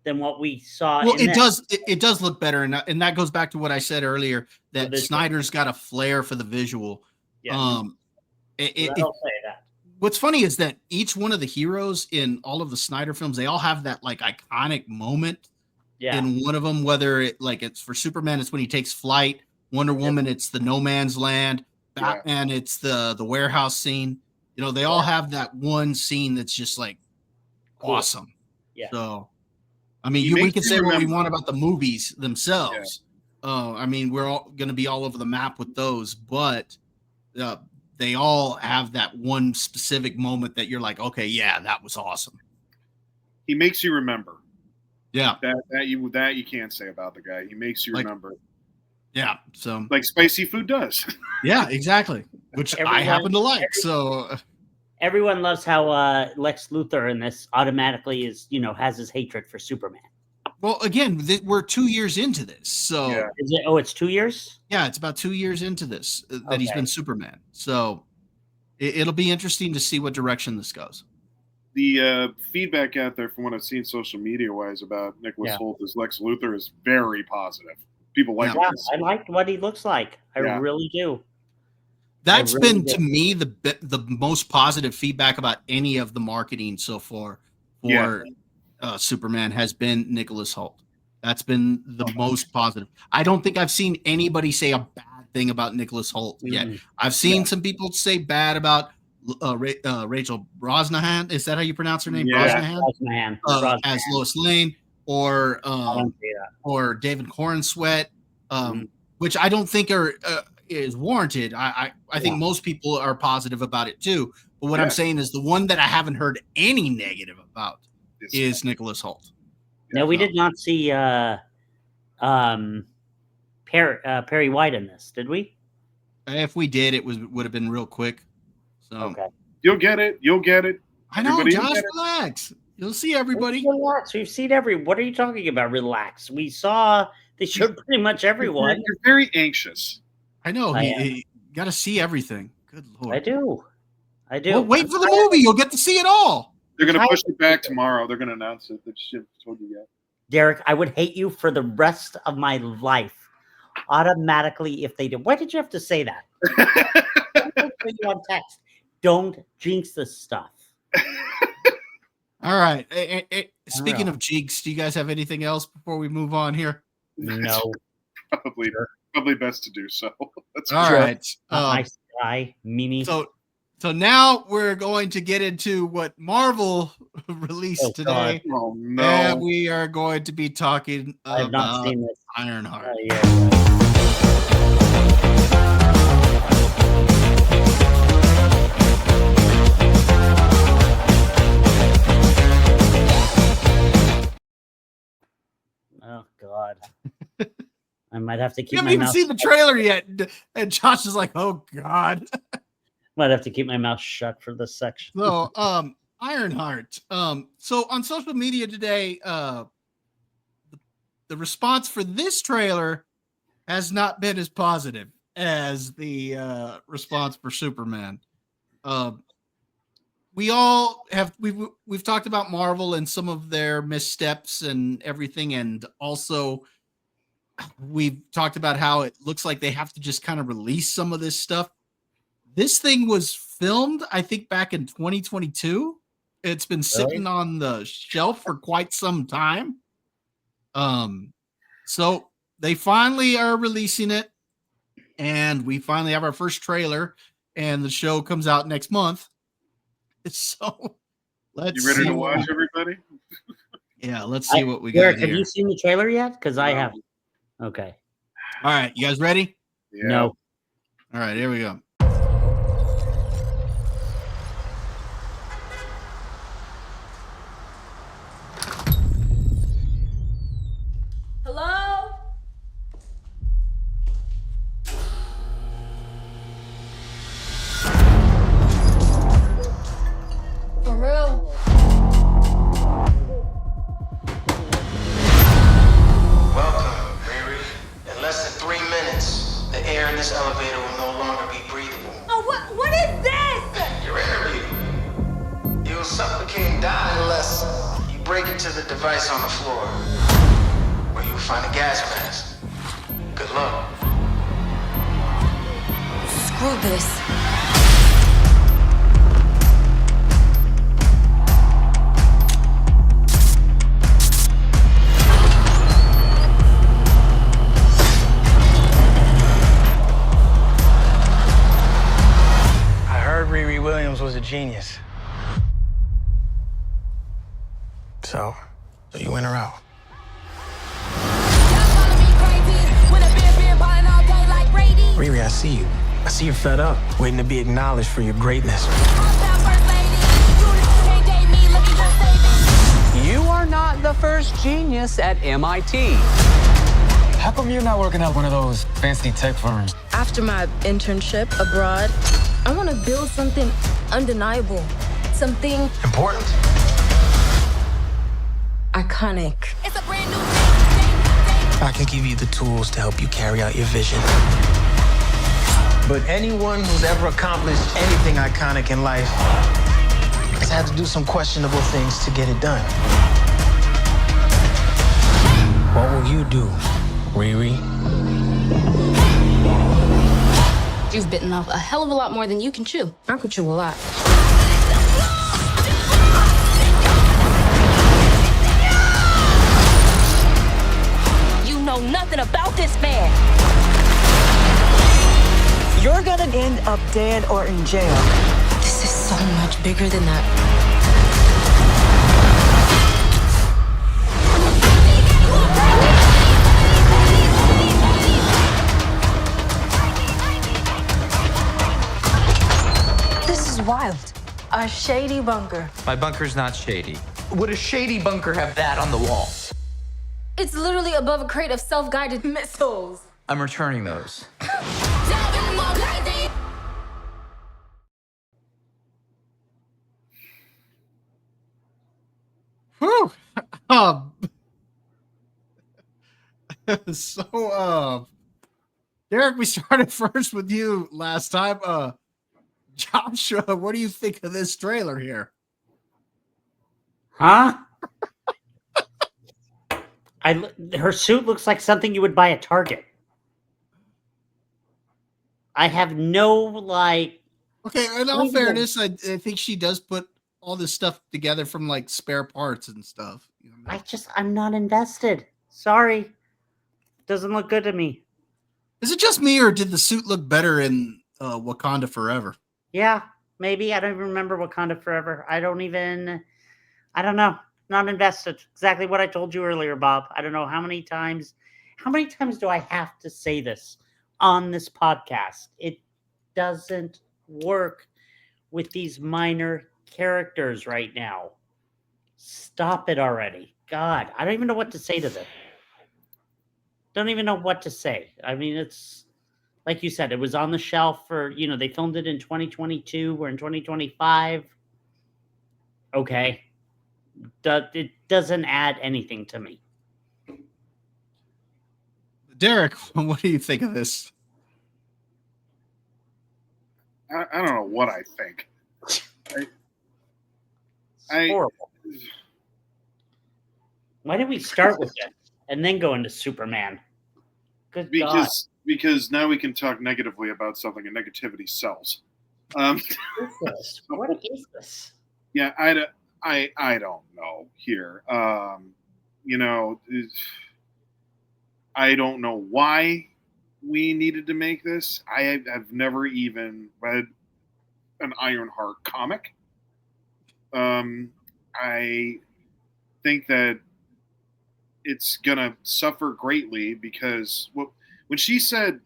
than what we saw. Well, in it this. does. It does look better, and that goes back to what I said earlier that visual. Snyder's got a flair for the visual. Yeah. I'll I'll say that. What's funny is that each one of the heroes in all of the Snyder films, they all have that like iconic moment. Yeah. In one of them, whether it's for Superman, it's when he takes flight. Wonder Woman, it's the no man's land. Batman, it's the warehouse scene. They all have that one scene that's just like awesome. Yeah. So, I mean, He we makes can you say what we remember. want about the movies themselves. I mean, we're all going to be all over the map with those, but they all have that one specific moment that you're like, okay, yeah, that was awesome. He makes you remember. Yeah. That you can't say about the guy. He makes you remember. Yeah. So like spicy food does. Yeah, exactly. Which I happen to like. So everyone loves how Lex Luthor in this automatically has his hatred for Superman. Well, again, we're 2 years into this. So is it? Oh, it's 2 years? Yeah, it's about 2 years into this that he's been Superman. So it'll be interesting to see what direction this goes. The feedback out there from what I've seen social media wise about Nicholas Hoult as Lex Luthor is very positive. People like him. I like what he looks like. I really do. That's been to me the most positive feedback about any of the marketing so far for Superman has been Nicholas Hoult. That's been the most positive. I don't think I've seen anybody say a bad thing about Nicholas Hoult yet. I've seen some people say bad about Rachel Brosnahan. Is that how you pronounce her name? Brosnahan. As Lois Lane, or David Corenswet, which I don't think is warranted. I think most people are positive about it too. But what I'm saying is the one that I haven't heard any negative about is Nicholas Hoult. No, we did not see Perry White in this, did we? If we did, it would have been real quick. So you'll get it. You'll get it. I know, Josh, relax. You'll see everybody. Relax. We've seen what are you talking about? Relax. We saw they showed pretty much everyone. You're very anxious. I know. You got to see everything. Good Lord. I do. Well, wait for the movie. You'll get to see it all. They're going to push it back tomorrow. They're going to announce it. They should have told you yet. Derek, I would hate you for the rest of my life. Automatically, if they did. Why did you have to say that? You on text. Don't jinx this stuff. All right. Speaking of jinx, do you guys have anything else before we move on here? No. Probably best to do so. That's All right. Mimi. So now we're going to get into what Marvel released today. Oh no! And we are going to be talking I have not about seen this. Ironheart. Oh God. I might have to keep You my haven't even mouth seen the trailer yet. And Josh is like, oh God. Might have to keep my mouth shut for this section. So Ironheart. So on social media today, the response for this trailer has not been as positive as the response for Superman. We've talked about Marvel and some of their missteps and everything, and also we've talked about how it looks like they have to just kind of release some of this stuff. This thing was filmed, I think, back in 2022. It's been sitting on the shelf for quite some time. So they finally are releasing it, and we finally have our first trailer, and the show comes out next month. So let's You ready see to watch, everybody? Yeah, let's see what we Derek, got here. have you seen the trailer yet? Because I No. haven't. Okay. All right, you guys ready? Yeah. No. All right, here we go. Hello? For real? Welcome, Riri. In less than 3 minutes, the air in this elevator will no longer be breathable. Oh, what is this? Your interview. You'll suffocate and die unless you break into the device on the floor, where you'll find a gas mask. Good luck. Screw this. I heard Riri Williams was a genius. So you in or out? Riri, I see you. I see you're fed up, waiting to be acknowledged for your greatness. You are not the first genius at MIT. How come you're not working at one of those fancy tech firms? After my internship abroad, I want to build something undeniable. Something important, iconic. It's a brand new I can give you the tools to help you carry out your vision. But anyone who's ever accomplished anything iconic in life has had to do some questionable things to get it done. What will you do, Riri? You've bitten off a hell of a lot more than you can chew. I could chew a lot. You know nothing about this man. You're gonna end up dead or in jail. This is so much bigger than that. This is wild. A shady bunker. My bunker's not shady. Would a shady bunker have that on the wall? It's literally above a crate of self-guided missiles. I'm returning those. Whew. So Derek, we started first with you last time. Joshua, what do you think of this trailer here? Huh? Her suit looks like something you would buy at Target. I have no Okay, in all fairness, I think she does put all this stuff together from like spare parts and stuff. You know what I mean? I'm not invested. Sorry. Doesn't look good to me. Is it just me, or did the suit look better in Wakanda Forever? Yeah, maybe. I don't even remember Wakanda Forever. I don't know. Not invested. Exactly what I told you earlier, Bob. I don't know how many times do I have to say this on this podcast? It doesn't work with these minor characters right now. Stop it already. God, I don't even know what to say to them. Don't even know what to say. I mean, it's like you said, it was on the shelf for, they filmed it in 2022. We're in 2025. Okay. It doesn't add anything to me. Derek, what do you think of this? I don't know what I think. Horrible. Why did we start with it and then go into Superman? Good God. Because now we can talk negatively about something, and negativity sells. What is this? Yeah, I don't know here. I don't know why we needed to make this. I have never even read an Ironheart comic. I think that it's gonna suffer greatly because when she said,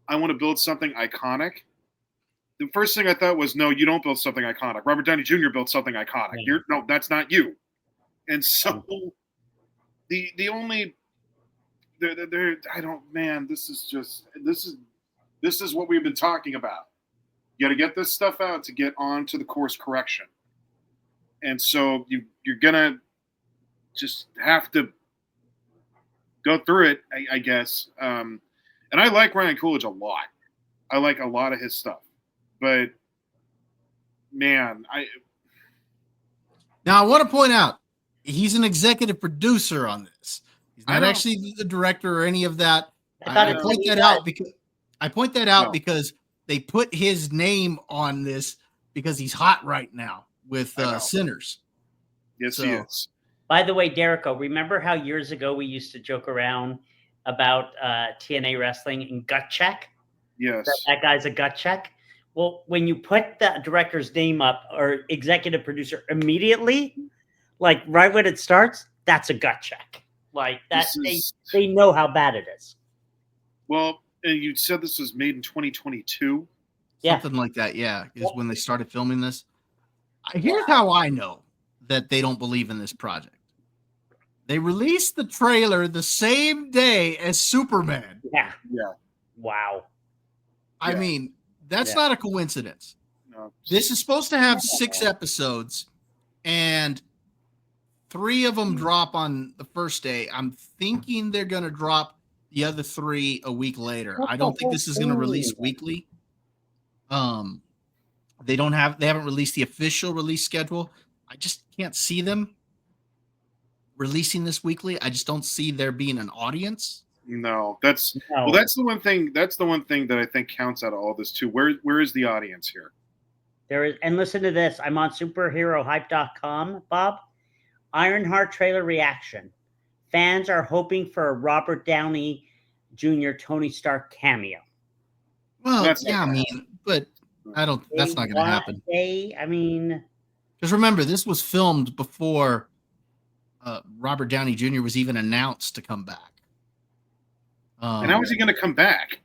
I want to build something iconic. The first thing I thought was, no, you don't build something iconic. Robert Downey Jr. built something iconic. Yeah. No, that's not you. And so the only I don't, man, this is what we've been talking about. You got to get this stuff out to get on to the course correction. And so you're gonna just have to go through it, I guess. And I like Ryan Coolidge a lot. I like a lot of his stuff. But man, Now I want to point out he's an executive producer on this. He's not actually the director or any of that. I point that out because they put his name on this because he's hot right now with Sinners. Yes, he is. By the way, Derico, remember how years ago we used to joke around about TNA wrestling and gut check? Yes. That guy's a gut check. Well, when you put the director's name up or executive producer immediately, like right when it starts, that's a gut check. Like that, they know how bad it is. Well, and you said this was made in 2022. Something like that, yeah, is when they started filming this. Here's how I know that they don't believe in this project. They released the trailer the same day as Superman. Yeah. Yeah. Wow. I mean, that's not a coincidence. No. This is supposed to have 6 episodes, and 3 of them drop on the first day. I'm thinking they're going to drop the other 3 a week later. I don't think this is going to release weekly. They haven't released the official release schedule. I just can't see them releasing this weekly. I just don't see there being an audience. No, that's the one thing. That's the one thing that I think counts out of all this too. Where is the audience here? There is, and listen to this. I'm on superherohype.com, Bob. Ironheart trailer reaction. Fans are hoping for a Robert Downey Jr. Tony Stark cameo. Well, I mean, but I don't. That's not going to happen. Because remember, this was filmed before Robert Downey Jr. was even announced to come back. And how is he going to come back?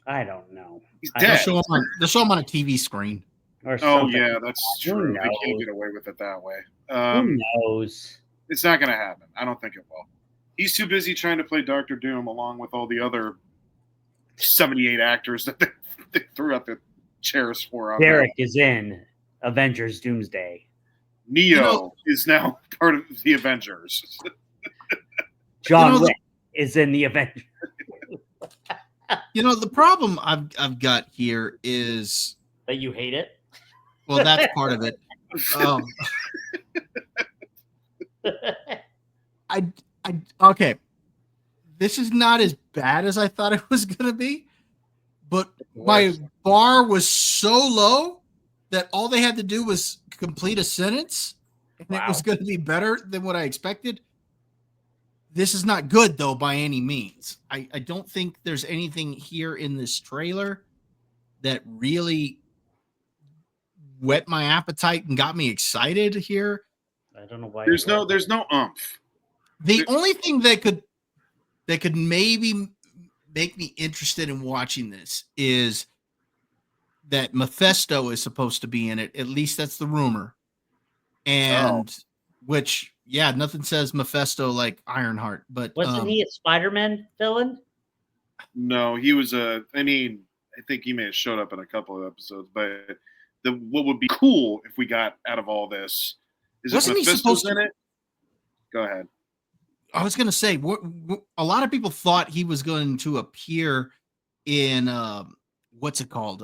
I don't know. He's dead. They'll show him on a TV screen. Or yeah, that's true. They can't get away with it that way. Who knows? It's not going to happen. I don't think it will. He's too busy trying to play Dr. Doom along with all the other 78 actors that they threw out the chairs for. Derek is in Avengers Doomsday. Neo is now part of the Avengers. John Wick is in the Avengers. The problem I've got here is that you hate it. Well, that's part of it. Okay. This is not as bad as I thought it was going to be, but my bar was so low that all they had to do was complete a sentence, and it was going to be better than what I expected. This is not good, though, by any means. I don't think there's anything here in this trailer that really whet my appetite and got me excited here. I don't know why. There's no umph. The only thing that could maybe make me interested in watching this is that Mephisto is supposed to be in it. At least that's the rumor. And which, yeah, nothing says Mephisto like Ironheart, but wasn't he a Spider-Man villain? No, he was I think he may have showed up in a couple of episodes, but what would be cool if we got out of all this is if Mephisto's in it. Go ahead. I was going to say, a lot of people thought he was going to appear in what's it called,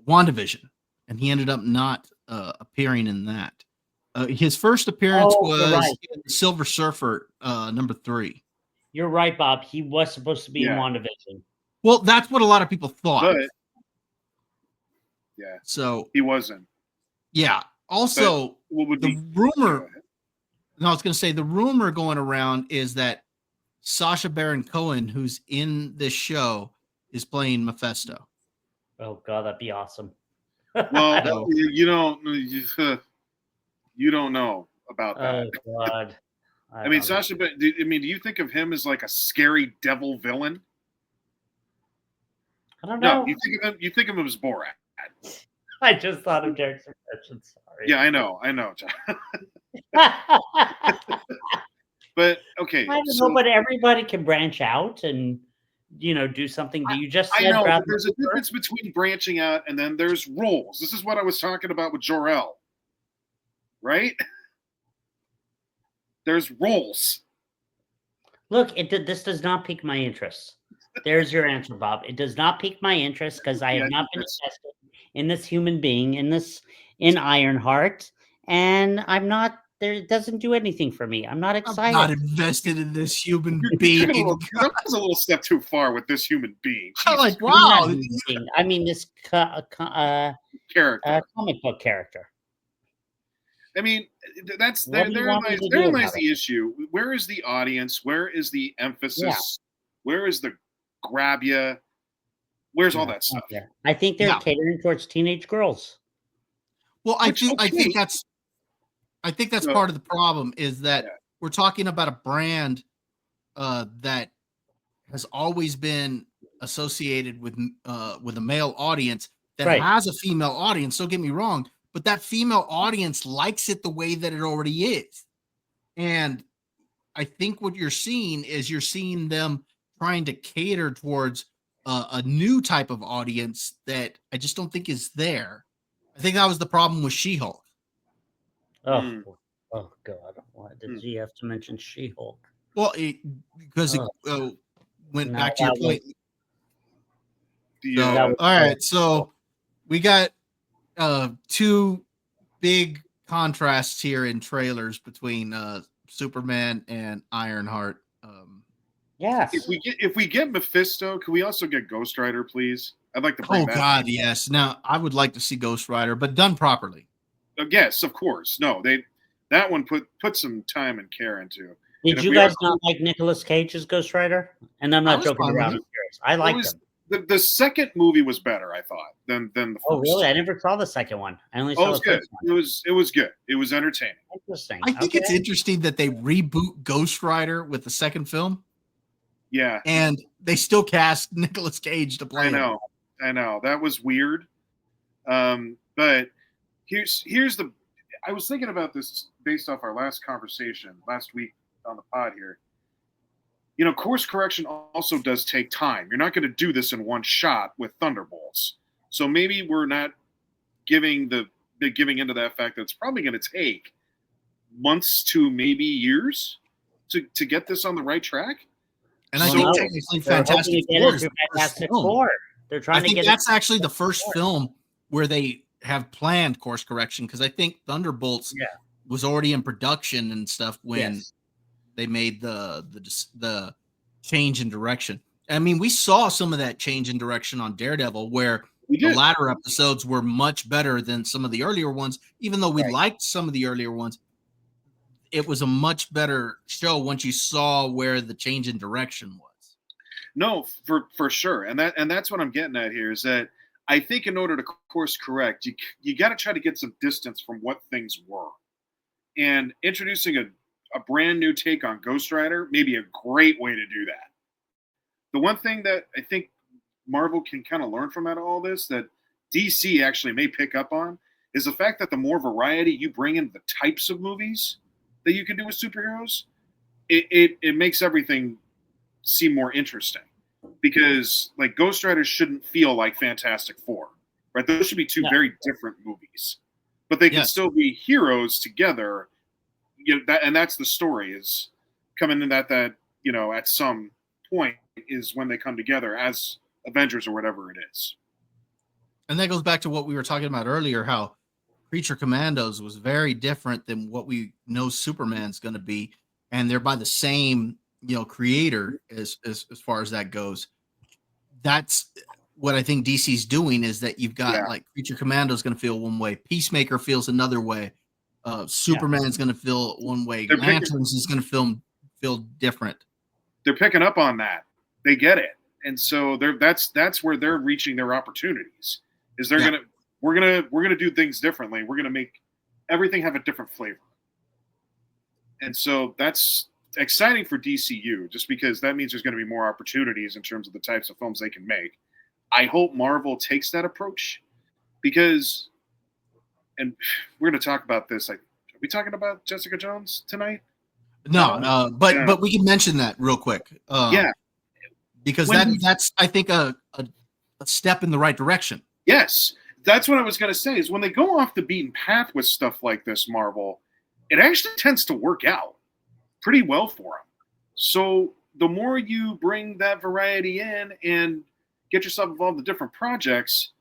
WandaVision, and he ended up not appearing in that. His first appearance was in Silver Surfer #3. You're right, Bob. He was supposed to be in WandaVision. Well, that's what a lot of people thought. But, yeah. So he wasn't. Yeah. Also, the rumor. No, I was going to say the rumor going around is that Sacha Baron Cohen, who's in this show, is playing Mephisto. Oh God, that'd be awesome. Well, you don't know about that. Oh God. I mean, Sacha. Do you think of him as like a scary devil villain? I don't know. No, you think of him as Borat. I just thought of Derek's impression. Sorry. Yeah, I know, John. But okay, I don't know, but everybody can branch out and do something. Do you just? I know, but there's a difference between branching out and then there's roles. This is what I was talking about with Jor-El, right? There's roles. Look, this does not pique my interest. There's your answer, Bob. It does not pique my interest because I have not been invested in this human being, in Ironheart, and I'm not there. It doesn't do anything for me. I'm not excited. I'm not invested in this human being. That was a little step too far with this human being. I'm like, wow. I mean, this character, comic book character. I mean, therein lies the issue. Where is the audience? Where is the emphasis? Yeah. Where is the grab ya? Where's all that stuff? Yeah. I think they're catering towards teenage girls. Well, I think that's part of the problem is that we're talking about a brand that has always been associated with a male audience that has a female audience. Don't get me wrong, but that female audience likes it the way that it already is. And I think what you're seeing them trying to cater towards a new type of audience that I just don't think is there. I think that was the problem with She-Hulk. Oh God! Why did you have to mention She-Hulk? Well, because it went back to your point. All right, so we got two big contrasts here in trailers between Superman and Ironheart. Yes. If we get Mephisto, can we also get Ghost Rider, please? I'd like to bring that. Oh God, yes. Now I would like to see Ghost Rider, but done properly. Yes, of course. No, that one put some time and care into. Did you guys not like Nicolas Cage's Ghost Rider? And I'm not joking around. I'm serious. I liked him. The second movie was better, I thought, than the first. Oh, really? I never saw the second one. I only saw it was good. It was good. It was entertaining. Interesting. I think it's interesting that they reboot Ghost Rider with the second film. Yeah. And they still cast Nicolas Cage to play him. I know. That was weird. But here's the I was thinking about this based off our last conversation last week on the pod here. Course correction also does take time. You're not going to do this in one shot with Thunderbolts. So maybe we're not giving into that fact that it's probably going to take months to maybe years to get this on the right track. And I think technically Fantastic Four. They're trying to get. That's actually the first film where they have planned course correction because I think Thunderbolts was already in production and stuff when they made the change in direction. I mean, we saw some of that change in direction on Daredevil, where We the did. latter episodes were much better than some of the earlier ones. Even though we liked some of the earlier ones, it was a much better show once you saw where the change in direction was. No, for sure, and that's what I'm getting at here is that I think in order to course correct, you got to try to get some distance from what things were, and introducing a brand new take on Ghost Rider may be a great way to do that. The one thing that I think Marvel can kind of learn from out of all this that DC actually may pick up on is the fact that the more variety you bring in the types of movies that you can do with superheroes, it makes everything seem more interesting. Because like Ghost Rider shouldn't feel like Fantastic Four, right? Those should be two very different movies, but they can still be heroes together. You know, and that's the story is coming in that you know at some point is when they come together as Avengers or whatever it is. And that goes back to what we were talking about earlier, how Creature Commandos was very different than what we know Superman's going to be, and they're by the same creator as far as that goes. That's what I think DC's doing is that you've got like Creature Commando's going to feel one way, Peacemaker feels another way, Superman's going to feel one way, Lanterns is going to feel different. They're picking up on that. They get it, and so that's where they're reaching their opportunities. Is they're we're gonna do things differently. We're gonna make everything have a different flavor, and so that's exciting for DCU just because that means there's going to be more opportunities in terms of the types of films they can make. I hope Marvel takes that approach because, and we're going to talk about this. Like, are we talking about Jessica Jones tonight? No, but we can mention that real quick. Because that's I think a step in the right direction. Yes, that's what I was going to say. Is when they go off the beaten path with stuff like this, Marvel, it actually tends to work out pretty well for them. So the more you bring that variety in and get yourself involved in different projects,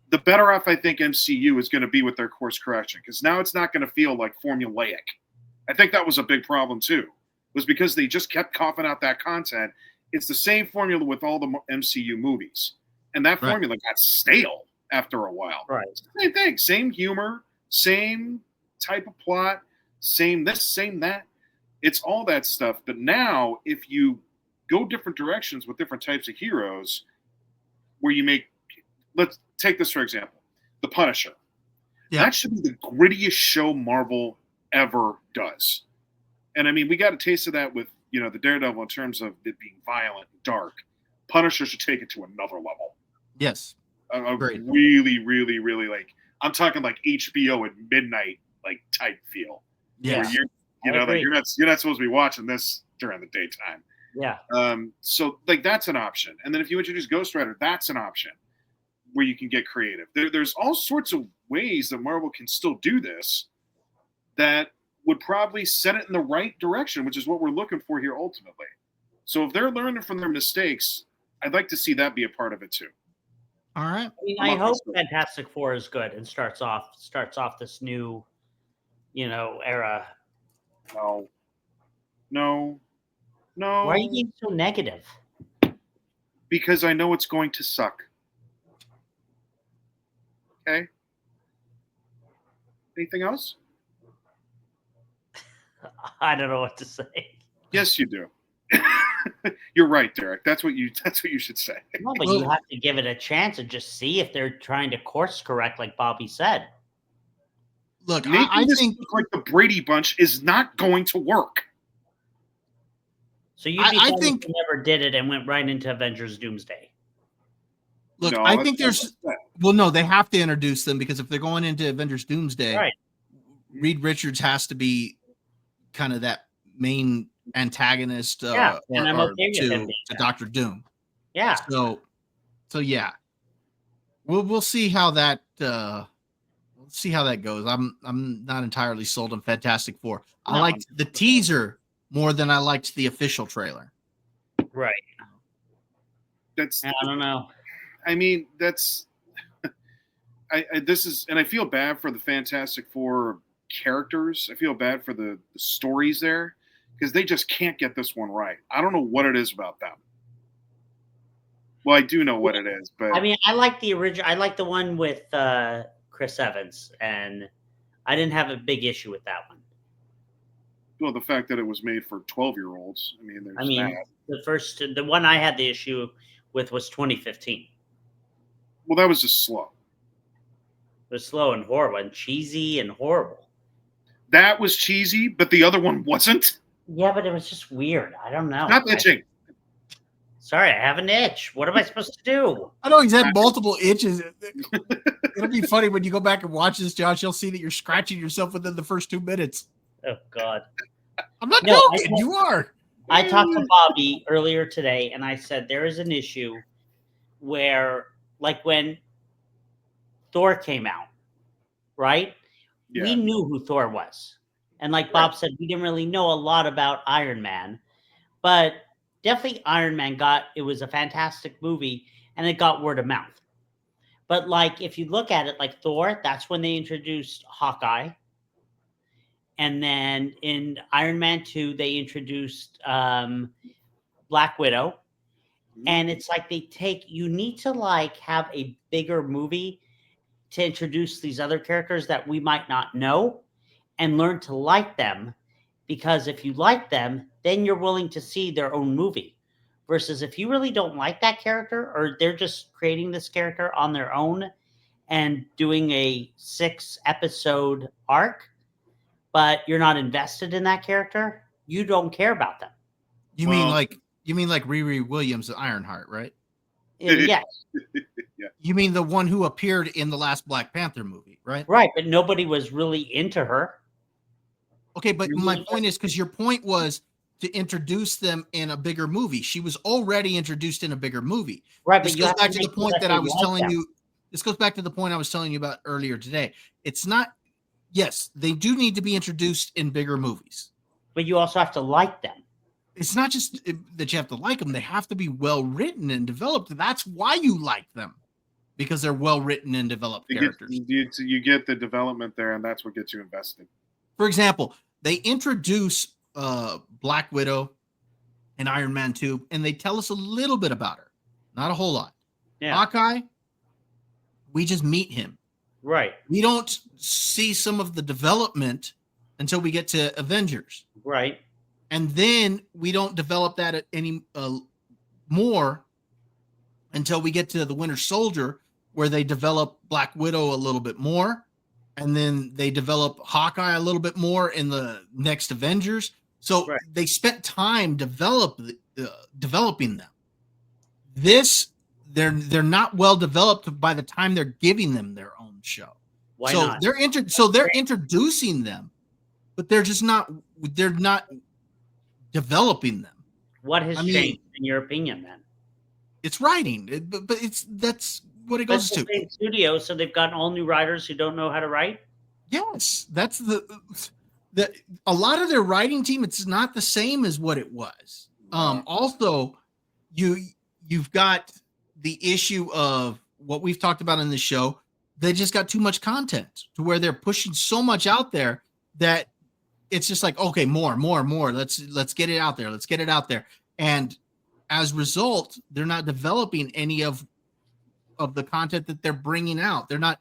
the better off I think MCU is going to be with their course correction because now it's not going to feel like formulaic. I think that was a big problem too, was because they just kept coughing out that content. It's the same formula with all the MCU movies, and that formula got stale after a while. Right. Same thing, same humor, same type of plot, same this, same that. It's all that stuff. But now, if you go different directions with different types of heroes, where you make, let's take this for example, The Punisher. Yeah. That should be the grittiest show Marvel ever does. And I mean, we got a taste of that with, the Daredevil in terms of it being violent and dark. Punisher should take it to another level. Yes. A really, really, really I'm talking like HBO at midnight, type feel. Yeah. You're not supposed to be watching this during the daytime. Yeah. So that's an option. And then if you introduce Ghost Rider, that's an option where you can get creative. There's all sorts of ways that Marvel can still do this that would probably set it in the right direction, which is what we're looking for here ultimately. So if they're learning from their mistakes, I'd like to see that be a part of it too. All right. I mean, I hope Fantastic Four is good and starts off this new, era. No. Why are you being so negative? Because I know it's going to suck. Okay. Anything else? I don't know what to say. Yes, you do. You're right, Derek. That's what you should say. No, but you have to give it a chance and just see if they're trying to course correct, like Bobby said. Look, I think like the Brady Bunch is not going to work. So you think never did it and went right into Avengers Doomsday. Look, no, I think there's they have to introduce them because if they're going into Avengers Doomsday, Reed Richards has to be kind of that main antagonist and I'm okay with him to Dr. Doom. Yeah. So yeah. We'll see how that goes. I'm not entirely sold on Fantastic Four. I liked the teaser more than I liked the official trailer. Right. I don't know. I mean, that's I feel bad for the Fantastic Four characters. I feel bad for the stories there because they just can't get this one right. I don't know what it is about them. Well, I do know what it is, but I mean, I like the original. I like the one with Chris Evans, and I didn't have a big issue with that one. well, the fact that it was made for 12-year-olds. I mean, there's that. The one I had the issue with was 2015. Well, that was just slow. It was slow and horrible and cheesy and horrible. That was cheesy, but the other one wasn't. Yeah, but it was just weird. I don't know. Stop itching. Sorry, I have an itch. What am I supposed to do? I know he's had multiple itches. It'll be funny when you go back and watch this, Josh. You'll see that you're scratching yourself within the first 2 minutes. Oh, God. I'm not joking. You are. I talked to Bobby earlier today, and I said there is an issue where, like when Thor came out, right? Yeah. We knew who Thor was. And like Bob said, we didn't really know a lot about Iron Man. But definitely Iron Man it was a fantastic movie, and it got word of mouth. But like, if you look at it like Thor, that's when they introduced Hawkeye. And then in Iron Man 2, they introduced Black Widow. And it's like you need to like have a bigger movie to introduce these other characters that we might not know and learn to like them. Because if you like them, then you're willing to see their own movie. Versus if you really don't like that character, or they're just creating this character on their own and doing a 6-episode arc, but you're not invested in that character, you don't care about them. You mean like Riri Williams of Ironheart, right? Yes. Yeah. You mean the one who appeared in the last Black Panther movie, right? Right, but nobody was really into her. Okay, but my point is, because your point was to introduce them in a bigger movie. She was already introduced in a bigger movie. Right, this but goes back to the point that I was telling you. This goes back to the point I was telling you about earlier today. It's not. Yes, they do need to be introduced in bigger movies, but you also have to like them. It's not just that you have to like them; they have to be well written and developed. That's why you like them, because they're well written and developed characters. You get the development there, and that's what gets you invested. For example, they introduce Black Widow in Iron Man 2, and they tell us a little bit about her. Not a whole lot. Yeah. Hawkeye, we just meet him. Right. We don't see some of the development until we get to Avengers. Right. And then we don't develop that any more until we get to the Winter Soldier, where they develop Black Widow a little bit more. And then they develop Hawkeye a little bit more in the next Avengers. So they spent time developing them. They're not well developed by the time they're giving them their own show. Why not? They're introducing them, but they're not developing them. What has changed in your opinion then? It's writing, but that's what it goes to. Same studio, so they've gotten all new writers who don't know how to write. Yes, that's the a lot of their writing team. It's not the same as what it was. Also, you've got the issue of what we've talked about in the show. They just got too much content to where they're pushing so much out there that it's just like, okay, more. Let's get it out there. Let's get it out there. And as a result, they're not developing any of the content that they're bringing out. They're not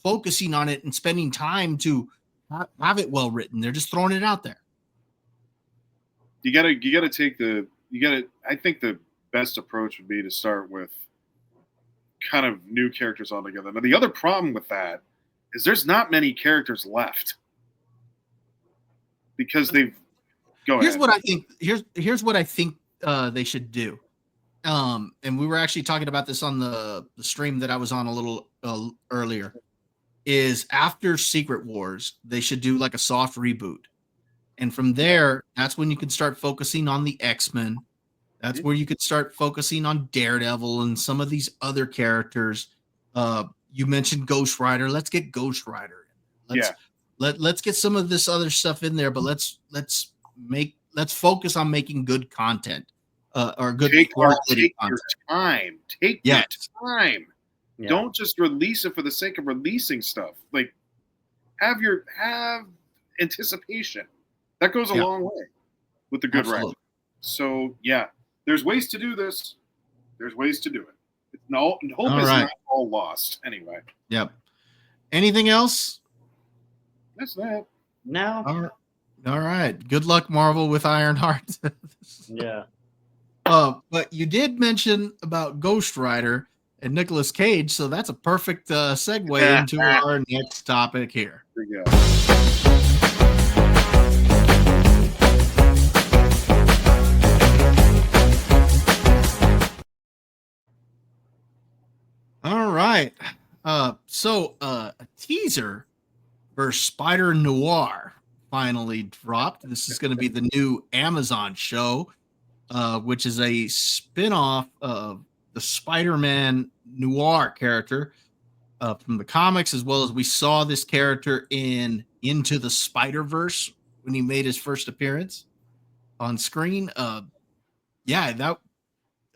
focusing on it and spending time to have it well written. They're just throwing it out there. I think the best approach would be to start with kind of new characters altogether. Now, the other problem with that is there's not many characters left because they've. Here's what I think. Here's what I think they should do. And we were actually talking about this on the stream that I was on a little earlier. Is after Secret Wars, they should do like a soft reboot, and from there, that's when you can start focusing on the X-Men. That's where you could start focusing on Daredevil and some of these other characters. You mentioned Ghost Rider. Let's get Ghost Rider. Let's get some of this other stuff in there, but let's focus on making good content or good quality content. Take your time. Yeah. Don't just release it for the sake of releasing stuff. Like have anticipation. That goes a long way with the good writing. So yeah, there's ways to do this. There's ways to do it. No, hope is not all lost. Anyway. Yep. Anything else? That's that. No. All right. Good luck, Marvel, with Ironheart. Yeah. But you did mention about Ghost Rider and Nicolas Cage, so that's a perfect segue into our next topic here. There you go. All right. So a teaser for Spider-Noir finally dropped. This is going to be the new Amazon show, which is a spin-off of the Spider-Man Noir character from the comics, as well as we saw this character in Into the Spider-Verse when he made his first appearance on screen.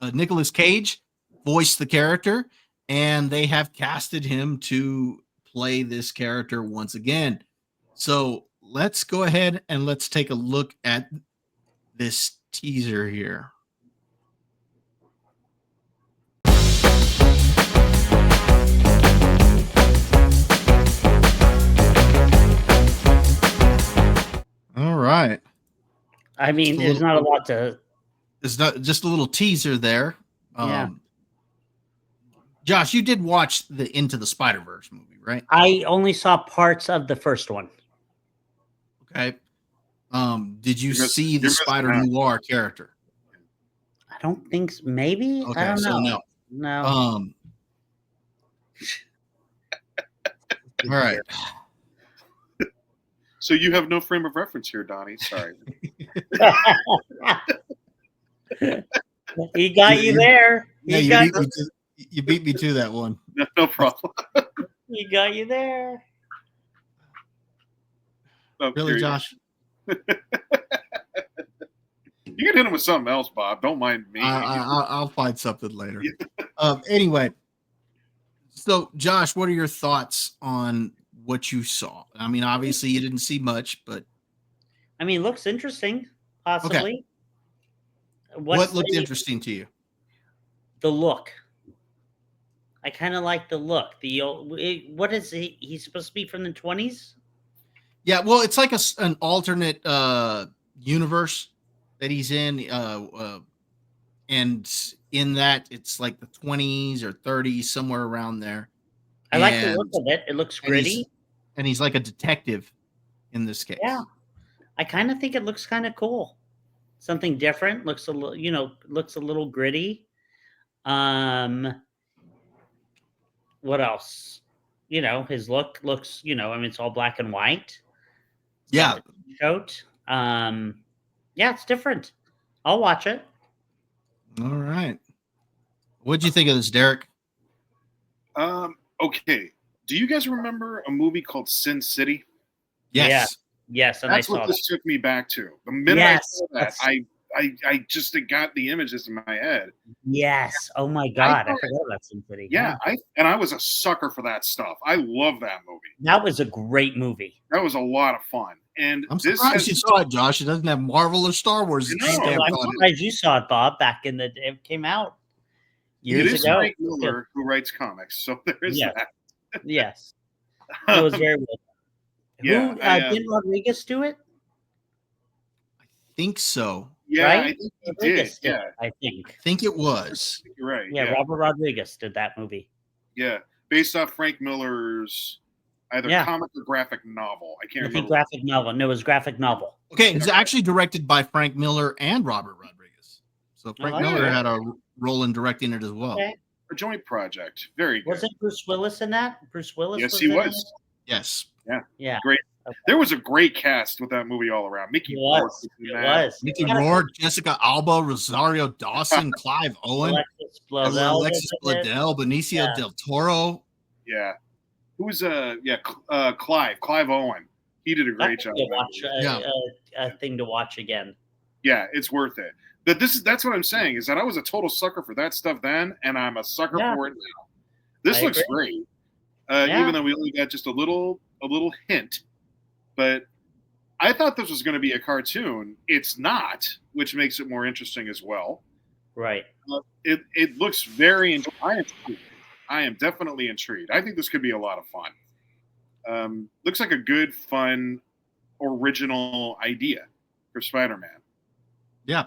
Nicolas Cage voiced the character, and they have casted him to play this character once again. So let's go ahead and let's take a look at this teaser here. All right. I mean, there's not a lot to. It's not just a little teaser there. Yeah. Josh, you did watch the Into the Spider-Verse movie, right? I only saw parts of the first one. Okay. Did you see the Spider-Noir character? I don't think so. Maybe. Okay, I don't so know. no. No. All right. So you have no frame of reference here, Donnie. Sorry. He got you there. You beat me to that one. No problem. He got you there. Oh, really, Josh? You can hit him with something else, Bob. Don't mind me. I'll find something later. Anyway, so Josh, what are your thoughts on what you saw? I mean, obviously you didn't see much, but I mean, looks interesting, possibly. Okay. What looked interesting to you? The look. I kind of like the look. What is he? He's supposed to be from the 20s? Yeah, well, it's like an alternate universe that he's in, and in that it's like the 20s or 30s, somewhere around there. I like the look of it. It looks gritty. And he's like a detective in this case. Yeah, I kind of think it looks kind of cool. Something different. Looks a little, looks a little gritty. What else? His look looks, I mean, it's all black and white. Yeah. Coat. Yeah, it's different. I'll watch it. All right. What'd you think of this, Derek? Okay. Do you guys remember a movie called Sin City? Yes. Yeah. Yes, and that's I saw what this took me back to. The minute I saw that, I just got the images in my head. Yes. Oh my God, I forgot about Sin City. Yeah, I was a sucker for that stuff. I love that movie. That was a great movie. That was a lot of fun. And I'm surprised you saw it, Josh. It doesn't have Marvel or Star Wars stamped I'm on surprised you saw it, Bob. It came out years it is ago. Frank Miller who writes comics, so there's that. Yes, it was very good. Yeah, did Rodriguez do it? I think so. Yeah, right? I think he did. Yeah, I think it was. You're right. Yeah, Robert Rodriguez did that movie. Yeah, based off Frank Miller's either comic or graphic novel. I can't remember. Graphic novel. No, it was graphic novel. Okay, it's actually directed by Frank Miller and Robert Rodriguez. So Frank Miller had a role in directing it as well. Okay. A joint project. Very good. Wasn't Bruce Willis in that? Bruce Willis? Yes, he was. Yes. Yeah. Great. Okay. There was a great cast with that movie all around. Mickey Rourke. Mickey Rourke, Jessica Alba, Rosario Dawson, Clive Owen, Alexis Bledel, Benicio del Toro. Yeah. Who was Clive Owen. He did a great job. A thing to watch again. Yeah, it's worth it. But that's what I'm saying is that I was a total sucker for that stuff then, and I'm a sucker for it now. This looks great. Even though we only got just a little hint. But I thought this was going to be a cartoon. It's not, which makes it more interesting as well. Right. It looks very. I am definitely intrigued. I think this could be a lot of fun. Looks like a good, fun, original idea for Spider-Man. Yeah.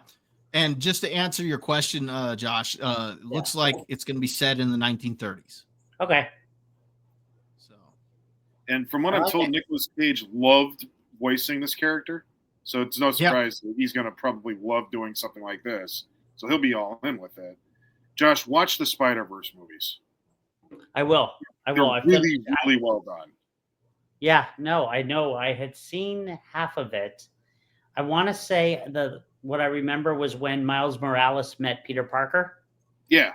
And just to answer your question, Josh, looks like it's going to be set in the 1930s. Okay. So, and from what I'm told, Nicolas Cage loved voicing this character, so it's no surprise that he's going to probably love doing something like this. So he'll be all in with it. Josh, watch the Spider-Verse movies. I will. They're really, really well done. Yeah, no, I know. I had seen half of it. I want to say what I remember was when Miles Morales met Peter Parker. Yeah.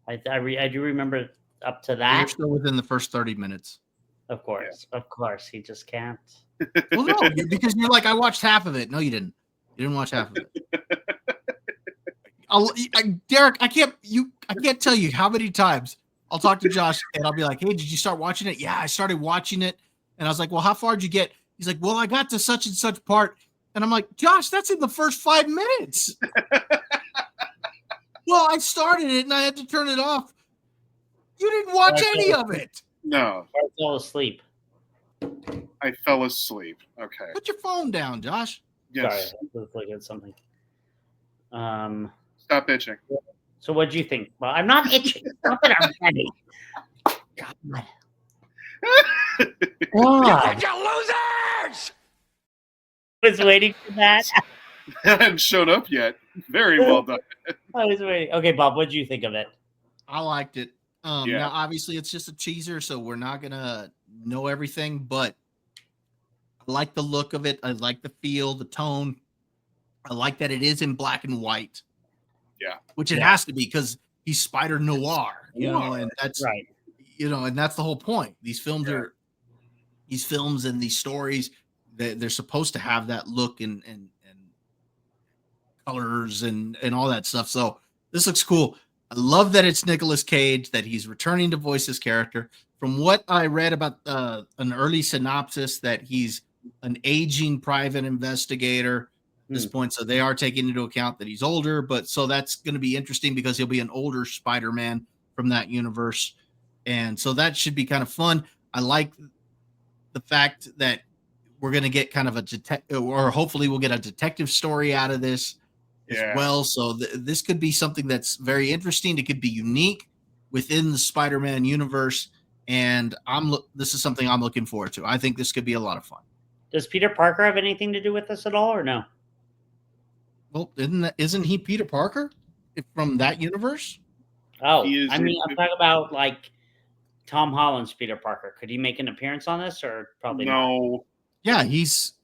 I do remember up to that. You're still within the first 30 minutes. Of course. He just can't. Well, no, because you're like, I watched half of it. No, you didn't. You didn't watch half of it. Derek, I can't tell you how many times I'll talk to Josh and I'll be like, hey, did you start watching it? Yeah, I started watching it. And I was like, well, how far did you get? He's like, well, I got to such and such part. And I'm like, Josh, that's in the first 5 minutes. Well, I started it and I had to turn it off. You didn't watch any of it. No. I fell asleep. I fell asleep. Okay. Put your phone down, Josh. Yes. Sorry, I was looking at something. Stop itching. So what do you think? Well, I'm not itching. Stop it already. God. Bunch of losers! I was waiting for that. That hadn't shown up yet. Very well done. I was waiting. Okay, Bob, what did you think of it? I liked it. Now, obviously, it's just a teaser, so we're not going to know everything, but I like the look of it. I like the feel, the tone. I like that it is in black and white. Yeah. Which it has to be because he's Spider-Noir, you know, and that's right. You know, and that's the whole point. These films are these films and these stories that they're supposed to have that look and colors and all that stuff. So this looks cool. I love that it's Nicolas Cage, that he's returning to voice his character. From what I read about an early synopsis, that he's an aging private investigator at this point. So they are taking into account that he's older, but so that's going to be interesting because he'll be an older Spider-Man from that universe. And so that should be kind of fun. I like the fact that we're going to get kind of a or hopefully we'll get a detective story out of this as well. So this could be something that's very interesting. It could be unique within the Spider-Man universe. And this is something I'm looking forward to. I think this could be a lot of fun. Does Peter Parker have anything to do with this at all or no? Well, isn't he Peter Parker from that universe? Oh, I mean, I'm talking about like Tom Holland's Peter Parker. Could he make an appearance on this or probably not? Yeah, he's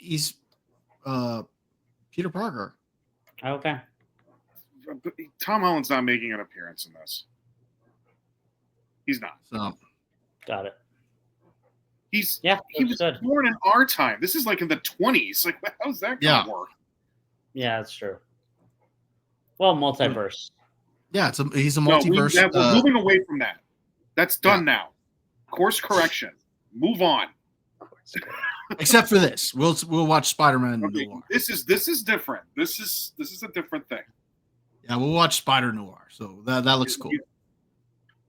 Peter Parker. Okay. Tom Holland's not making an appearance in this. He's not. So, got it. He was born in our time. This is like in the 20s. Like, how's that going to work? Yeah, that's true. Well, multiverse. Yeah, he's a multiverse. We're moving away from that. That's done now. Course correction. Move on. Except for this, we'll watch Spider-Man. Okay, this is different. This is a different thing. Yeah, we'll watch Spider-Noir. So that looks cool.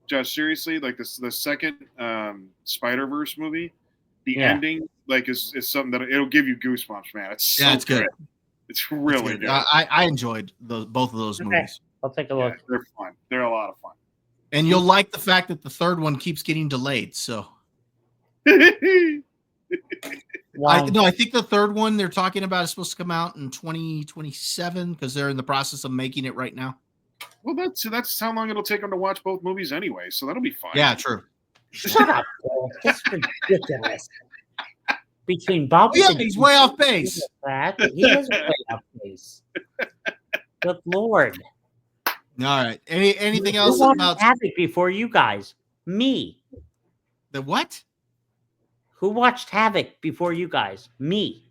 Josh, seriously, like the second Spider-Verse movie, the ending is something that it'll give you goosebumps, man. It's good. It's really good. I enjoyed both of those movies. I'll take a look. Yeah, they're fun. They're a lot of fun. And you'll like the fact that the third one keeps getting delayed. So, I think the third one they're talking about is supposed to come out in 2027 because they're in the process of making it right now. Well, that's how long it'll take them to watch both movies anyway. So that'll be fine. Yeah, true. Shut up, Bill. That's ridiculous. Between Bob, he's way off base. He is way off base. Good Lord. All right. Anything else Who about Havoc before you guys? Me. The what? Who watched Havoc before you guys? Me.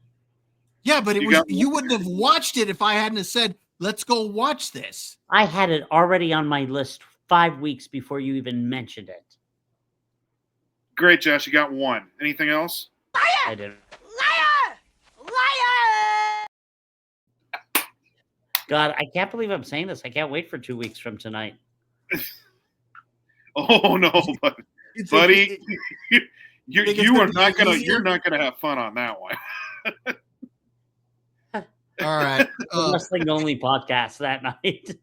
Yeah, but you wouldn't have watched it if I hadn't have said, let's go watch this. I had it already on my list 5 weeks before you even mentioned it. Great, Josh. You got one. Anything else? I didn't. Liar! God, I can't believe I'm saying this. I can't wait for 2 weeks from tonight. Oh no, buddy, you are not gonna. You're not gonna have fun on that one. All right. Wrestling only podcast that night.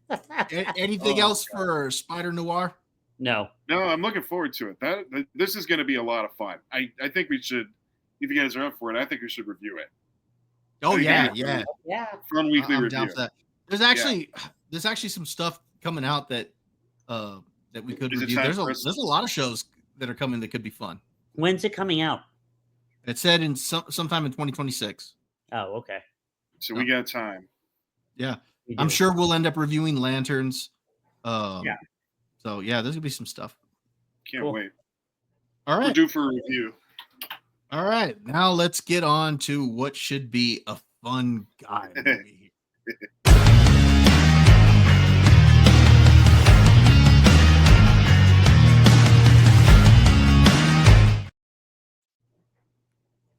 Anything else for Spider-Noir? No. No, I'm looking forward to it. This is going to be a lot of fun. I think we should, if you guys are up for it, I think we should review it. Oh yeah. Fun weekly I'm review. down for that. There's actually some stuff coming out that we could review. There's a lot of shows that are coming that could be fun. When's it coming out? It said in sometime in 2026. Oh, okay. So we got time. Yeah, I'm sure we'll end up reviewing Lanterns. Yeah. So yeah, there's gonna be some stuff. Can't wait. All right. We're due for a review. All right, now let's get on to what should be a fun guy movie.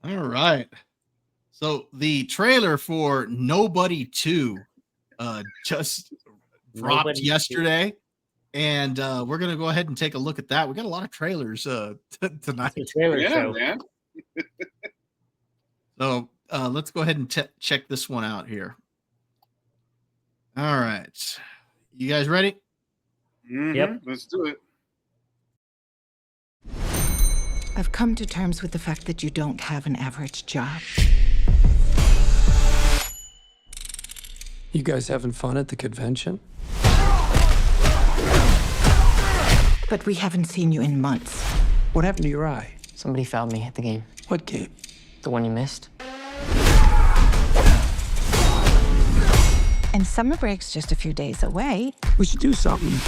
All right. So the trailer for Nobody 2 just dropped yesterday. And we're going to go ahead and take a look at that. We got a lot of trailers tonight. Man. So let's go ahead and check this one out here. All right. You guys ready? Mm-hmm. Yep. Let's do it. I've come to terms with the fact that you don't have an average job. You guys having fun at the convention? But we haven't seen you in months. What happened to your eye? Somebody fouled me at the game. What game? The one you missed. And summer break's just a few days away. We should do something.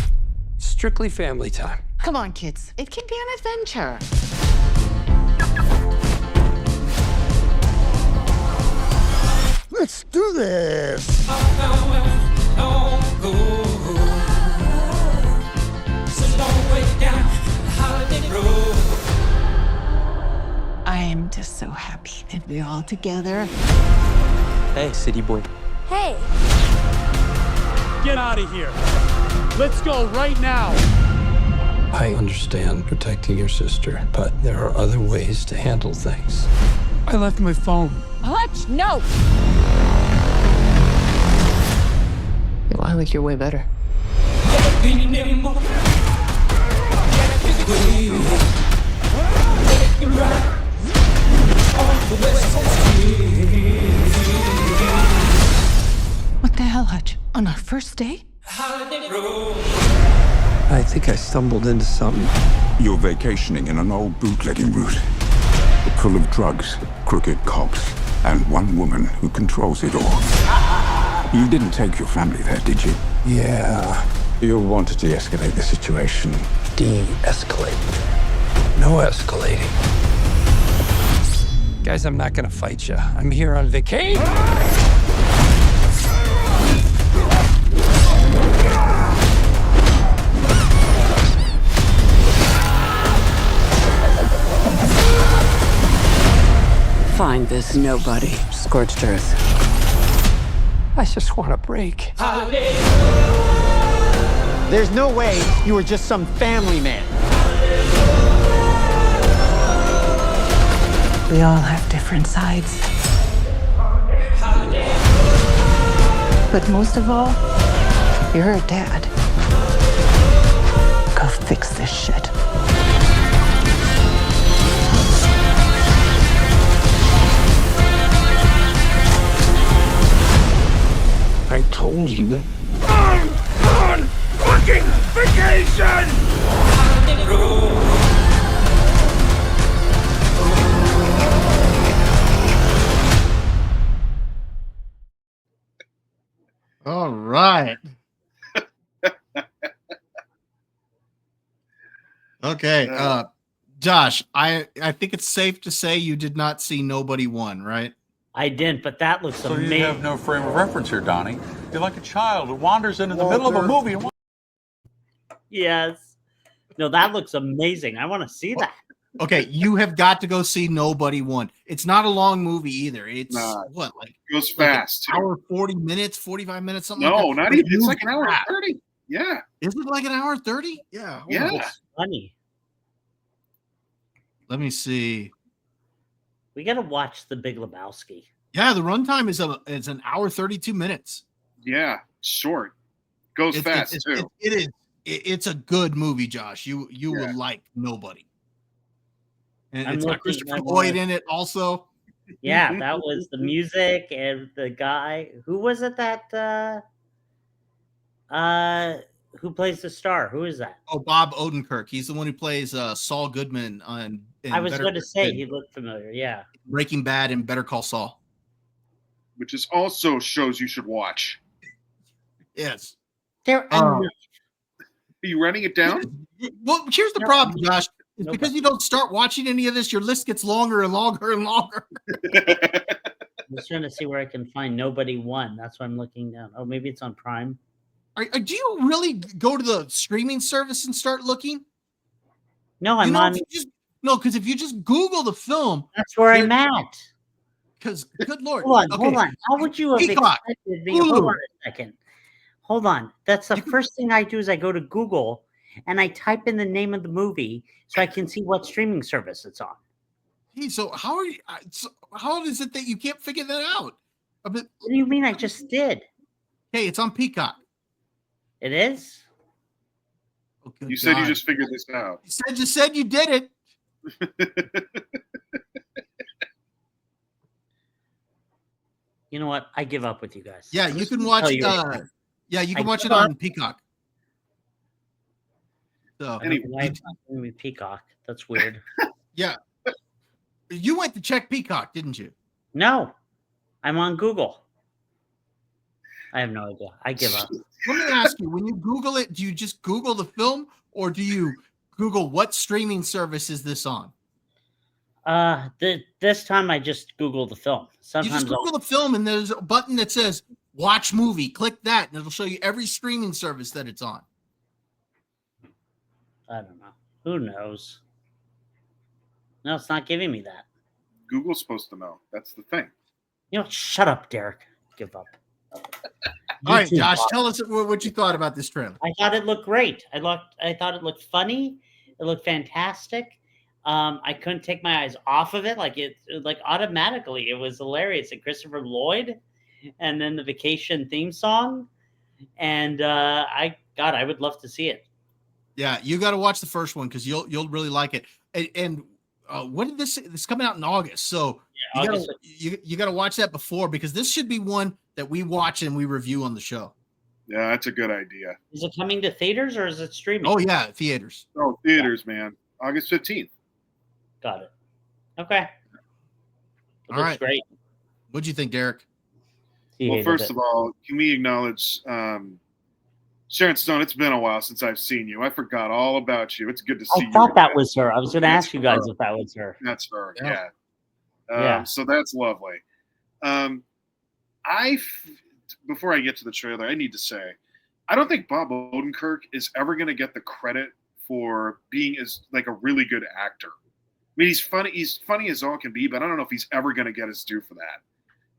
Strictly family time. Come on, kids. It can be an adventure. Let's do this. I am just so happy that we're all together. Hey, city boy. Hey. Get out of here. Let's go right now. I understand protecting your sister, but there are other ways to handle things. I left my phone. Hutch, no! You lie like you're way better. What the hell, Hutch? On our first day? I think I stumbled into something. You're vacationing in an old bootlegging route, full of drugs, crooked cops, and one woman who controls it all. You didn't take your family there, did you? Yeah. You'll want to de-escalate the situation. De-escalate. No escalating. Guys, I'm not gonna fight you. I'm here on vacation. Find this nobody. Scorched earth. I just want a break. There's no way you were just some family man. We all have different sides. But most of all, you're a dad. Go fix this shit. I told you. I'm on fucking vacation! All right. Okay. Josh, I think it's safe to say you did not see Nobody 1, right? I didn't, but that looks amazing. So you have no frame of reference here, Donnie. You're like a child who wanders into the middle of a movie. And Yes. No, that looks amazing. I want to see that. Okay, you have got to go see Nobody One. It's not a long movie either. It's what, like it goes like fast. an hour, 40 minutes, 45 minutes, something No, like that. not But even. It's moves like an hour and fast. 30. Yeah. Is it like an hour 30? Yeah. Hold on. Yeah. It's funny. Let me see. We got to watch The Big Lebowski. Yeah, the runtime is an hour 32 minutes. Yeah, short. Goes fast too. It's a good movie, Josh. You will like Nobody. And it's got Christopher Lloyd in it also. Yeah, that was the music and the guy. Who was it that who plays the star? Who is that? Oh, Bob Odenkirk. He's the one who plays Saul Goodman on I was going to say he looked familiar. Yeah. Breaking Bad and Better Call Saul. Which is also shows you should watch. Yes. Are you running it down? Well, here's the problem, Josh. It's because you don't start watching any of this, your list gets longer and longer and longer. I'm just trying to see where I can find Nobody One. That's why I'm looking down. Oh, maybe it's on Prime. Do you really go to the streaming service and start looking? No, I'm on. Because if you just Google the film, that's where I'm at. Because good Lord, hold on. How would you have expected me? Hold on a second. Hold on. That's the first thing I do is I go to Google and I type in the name of the movie so I can see what streaming service it's on. Hey, so how is it that you can't figure that out? What do you mean? I just did. Hey, it's on Peacock. It is? Oh, you said you just figured this out. You said you did it. You know what? I give up with you guys. Yeah, you can watch you can watch it on Peacock. So anyway, Peacock. That's weird. Yeah. You went to check Peacock, didn't you? No. I'm on Google. I have no idea. I give up. Let me ask you, when you Google it, do you just Google the film or do you Google what streaming service is this on? This time I just Google the film. Sometimes you just Google the film and there's a button that says watch movie. Click that and it'll show you every streaming service that it's on. I don't know. Who knows? No, it's not giving me that. Google's supposed to know. That's the thing. You know, shut up, Derek. Give up. All right, Josh, tell us what you thought about this trailer. I thought it looked great. I thought it looked funny. It looked fantastic. I couldn't take my eyes off of it. Like automatically, it was hilarious. And Christopher Lloyd, and then the Vacation theme song, and I would love to see it. Yeah, you got to watch the first one because you'll really like it. And when did this coming out in August? So you got to watch that before because this should be one that we watch and we review on the show. Yeah, that's a good idea. Is it coming to theaters or is it streaming? Oh yeah, theaters. Oh, theaters, man. August 15th. Got it. Okay. All right. Great. What'd you think, Derek? Well, first of all, can we acknowledge Sharon Stone? It's been a while since I've seen you. I forgot all about you. It's good to see you. I thought that was her. I was going to ask you guys if that was her. That's her. Yeah. Yeah. So that's lovely. Before I get to the trailer, I need to say, I don't think Bob Odenkirk is ever going to get the credit for being as like a really good actor. I mean, he's funny. He's funny as all can be, but I don't know if he's ever going to get his due for that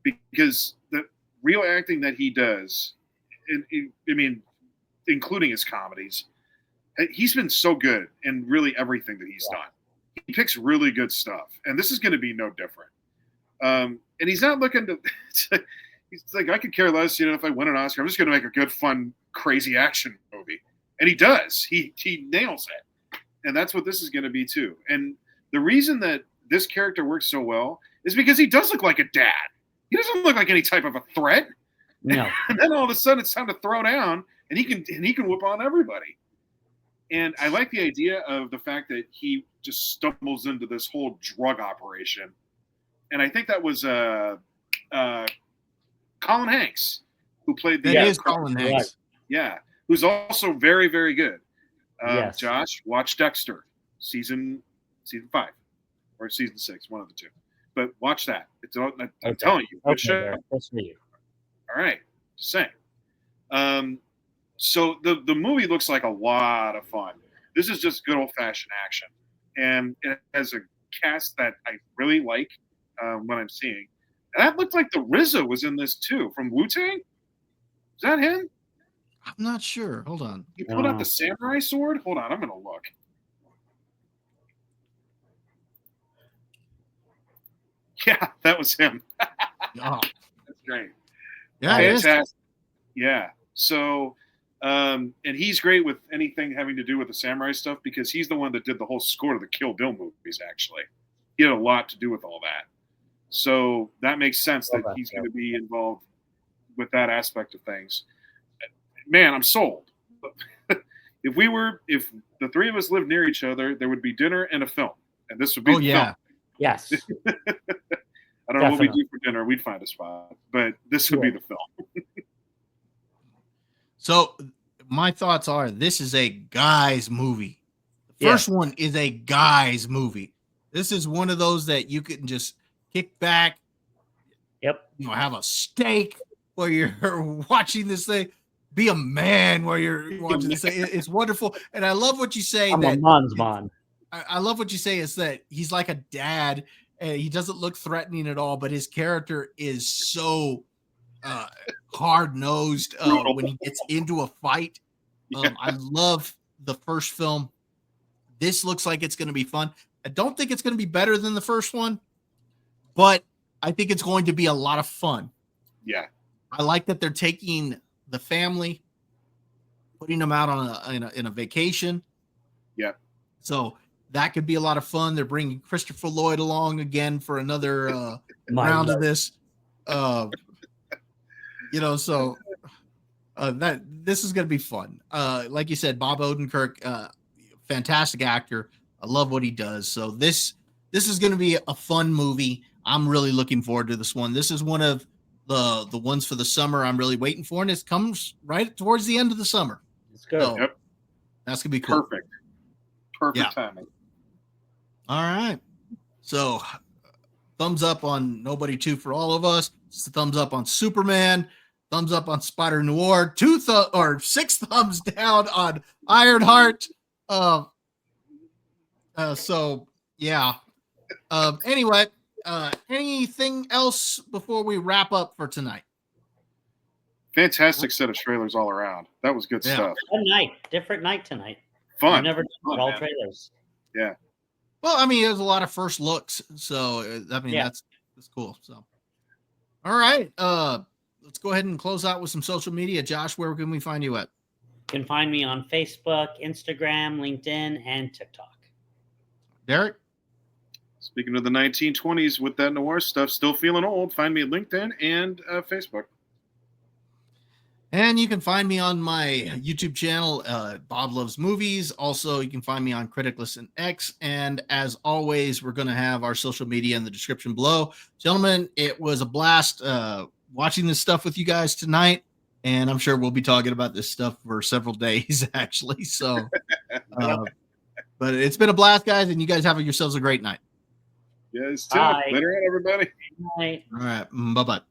because the real acting that he does, I mean, including his comedies, he's been so good in really everything that he's done. He picks really good stuff, and this is going to be no different. And he's not looking to. He's like, I could care less, if I win an Oscar. I'm just going to make a good, fun, crazy action movie, and he does. He nails it, and that's what this is going to be too. And the reason that this character works so well is because he does look like a dad. He doesn't look like any type of a threat. No. And then all of a sudden, it's time to throw down, and he can whoop on everybody. And I like the idea of the fact that he just stumbles into this whole drug operation. And I think that was Colin Hanks, who played the... That is Colin Hanks. Yeah, who's also very, very good. Yes. Josh, watch Dexter, season 5 or season 6, one of the two. But watch that. I'm telling you. Okay, that's for you. All right, just saying. So the movie looks like a lot of fun. This is just good old-fashioned action. and it has a cast that I really like when I'm seeing. And that looked like the RZA was in this too from Wu-Tang. Is that him? I'm not sure. Hold on. He pulled out the samurai sword. Hold on, I'm gonna look. Yeah, that was him. Oh. That's great. Yeah, fantastic. Yeah. So, and he's great with anything having to do with the samurai stuff because he's the one that did the whole score to the Kill Bill movies. Actually, he had a lot to do with all that. So that makes sense that he's going to be involved with that aspect of things. Man, I'm sold. If the three of us lived near each other, there would be dinner and a film, and this would be the film. Yes. I don't know what we do for dinner. We'd find a spot, but this would be the film. So my thoughts are this is a guy's movie. The first one is a guy's movie. This is one of those that you can just kick back. Yep. Have a steak while you're watching this thing. Be a man while you're watching this thing. It's wonderful. And I love what you say. I'm a man's man. I love what you say is that he's like a dad. And he doesn't look threatening at all, but his character is so hard-nosed when he gets into a fight. I love the first film. This looks like it's going to be fun. I don't think it's going to be better than the first one, but I think it's going to be a lot of fun. Yeah. I like that they're taking the family, putting them out on in a vacation. Yeah. So that could be a lot of fun. They're bringing Christopher Lloyd along again for another round of this. So that this is going to be fun. Like you said, Bob Odenkirk, fantastic actor. I love what he does. So this is going to be a fun movie. I'm really looking forward to this one. This is one of the ones for the summer I'm really waiting for, and it comes right towards the end of the summer. It's good. So that's gonna be cool. Perfect timing. All right. So thumbs up on Nobody 2 for all of us. Thumbs up on Superman. Thumbs up on Spider-Noir. 6 thumbs down on Ironheart. So yeah. Anyway, anything else before we wrap up for tonight? Fantastic set of trailers all around. That was good stuff. Fun night. Different night tonight. Fun. I've never done all trailers. Yeah. Well, I mean, there's a lot of first looks, so that's cool. So, all right, let's go ahead and close out with some social media. Josh, where can we find you at? You can find me on Facebook, Instagram, LinkedIn, and TikTok. Derek? Speaking of the 1920s with that noir stuff, still feeling old, find me at LinkedIn and Facebook. And you can find me on my YouTube channel, Bob Loves Movies. Also, you can find me on Criticless and X. And as always, we're going to have our social media in the description below. Gentlemen, it was a blast watching this stuff with you guys tonight. And I'm sure we'll be talking about this stuff for several days, actually. So, but it's been a blast, guys. And you guys have yourselves a great night. Yes, too. Later on, everybody. Good night. All right. Bye-bye.